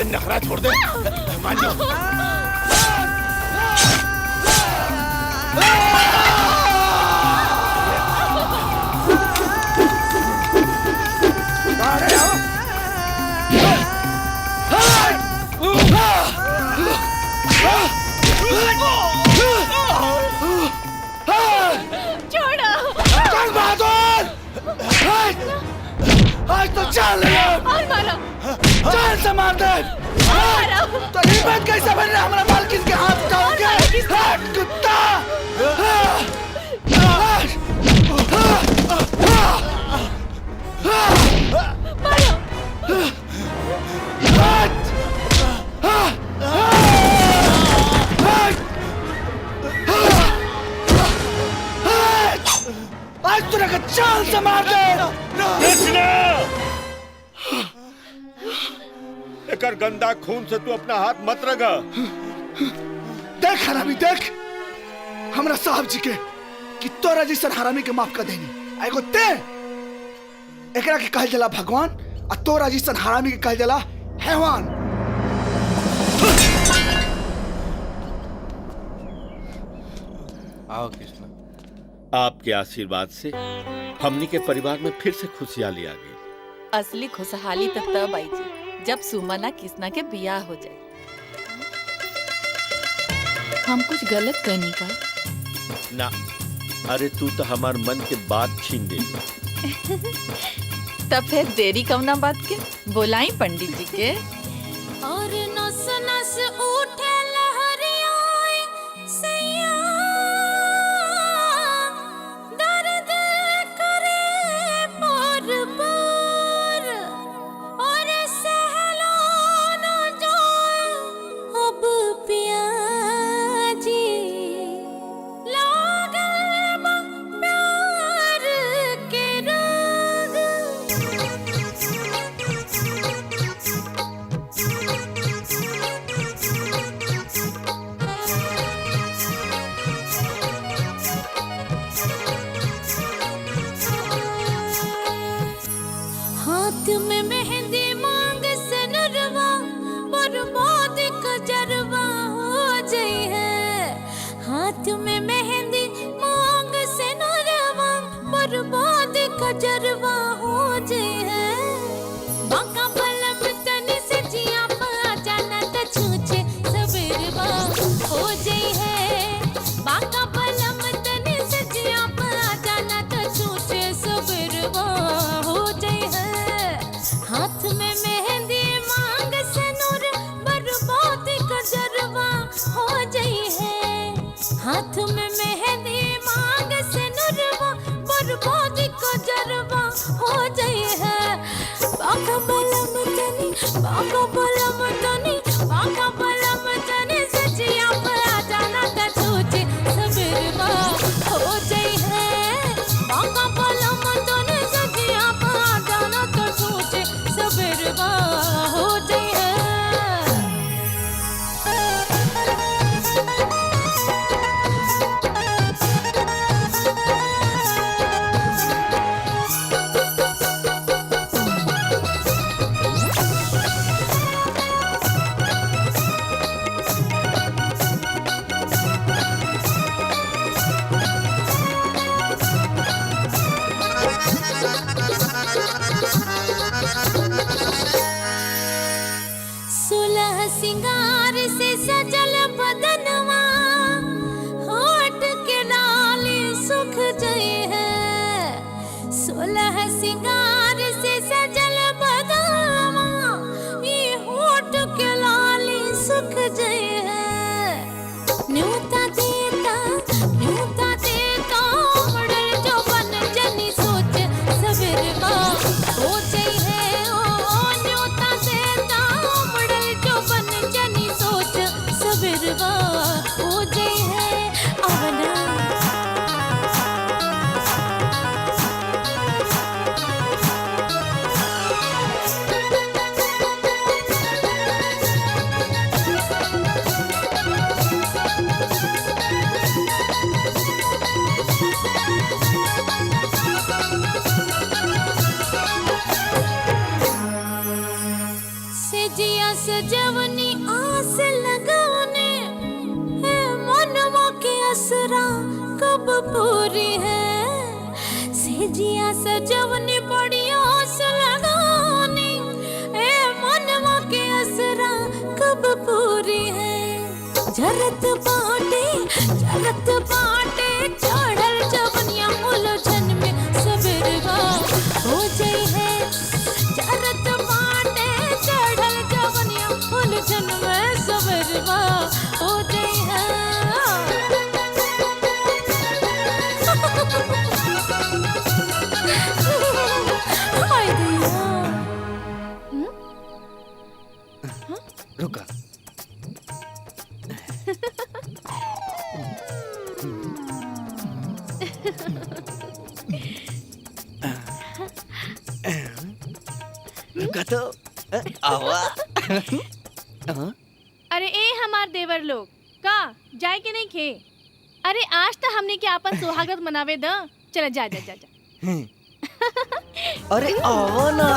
नखरा छोड़ दे। मान जाओ। आज तो चल और मारा। जान से मार दे। तो हिम्मत कैसे बन रहा हमारा माल किसके हाथ का हो गया? हट कुत्ता। आज तुझे का चाल से मार दे। एकर गंदा खून से तू अपना हाथ मत रगा। देख हरामी देख, हमरा साहब जी के कि तोरा जैसन हरामी के माफ कर देनी। एगो ते एकरा के कहल जाला भगवान और तोरा जैसन हरामी के कहल जाला हैवान। आओ कृष्णा। आपके आशीर्वाद से हमनी के परिवार में फिर से खुशहाली आ गई। असली खुशहाली तब आई जी जब सुमना कृष्णा के बियाह हो जाए। हम कुछ गलत करनी का ना, अरे तू तो हमार मन के बात छीन दे। तब फिर देरी कवना बात के बोलाई पंडित जी के। और नस नस उठे लहरियाए सैया, दर्द करे बार बार, और सहलो न जाए अब पिया जी, लागल बा प्यार के राग। हाथ में मेहंदी मांग सनरवा, बर्बाद कजरवा हो जाई है। हाथ में मेहंदी मांग सनरवा, बर्बाद कजरवा हो जाई है। बाका बलम तनी बाका बलम तनी सजिया पे आ जाना त सोचे सबेरवा हो जाई है बाका बलम तनी सजिया पे आ जाना त सोचे सबेरवा हो जाई है। सुलह सिंगार से सजल बदनवा होठ के लाली सुख जई है। सुलह सिंगार से सजल बदनवा ये होठ के लाली सुख जई है। न्यूता देता मड़ल जो बन जनी सोच सबेरवा हो जई है। ओ न्यूता देता मड़ल जो बन जनी सोच सबेरवा हो जई है। अवना सेजिया सजवनी आस लगवने है मनवा के असरा कब पूरी है। सेजिया सजवनी बड़ी आस लगवनी है मनवा के असरा कब पूरी है। जरत बाटे चढ़ल जवनिया उलझन में सबेरवा हो जाई है। जरत बाटे चढ़ल जवनिया उलझन में सबेरवा हो जाई है। हाय दिया रुका रुका तो आवा अरे ए हमार देवर लोग का जाए के नहीं खे। अरे आज तो हमने के आपन सुहागत मनावे द चला जा जा जा जा। अरे आवा ना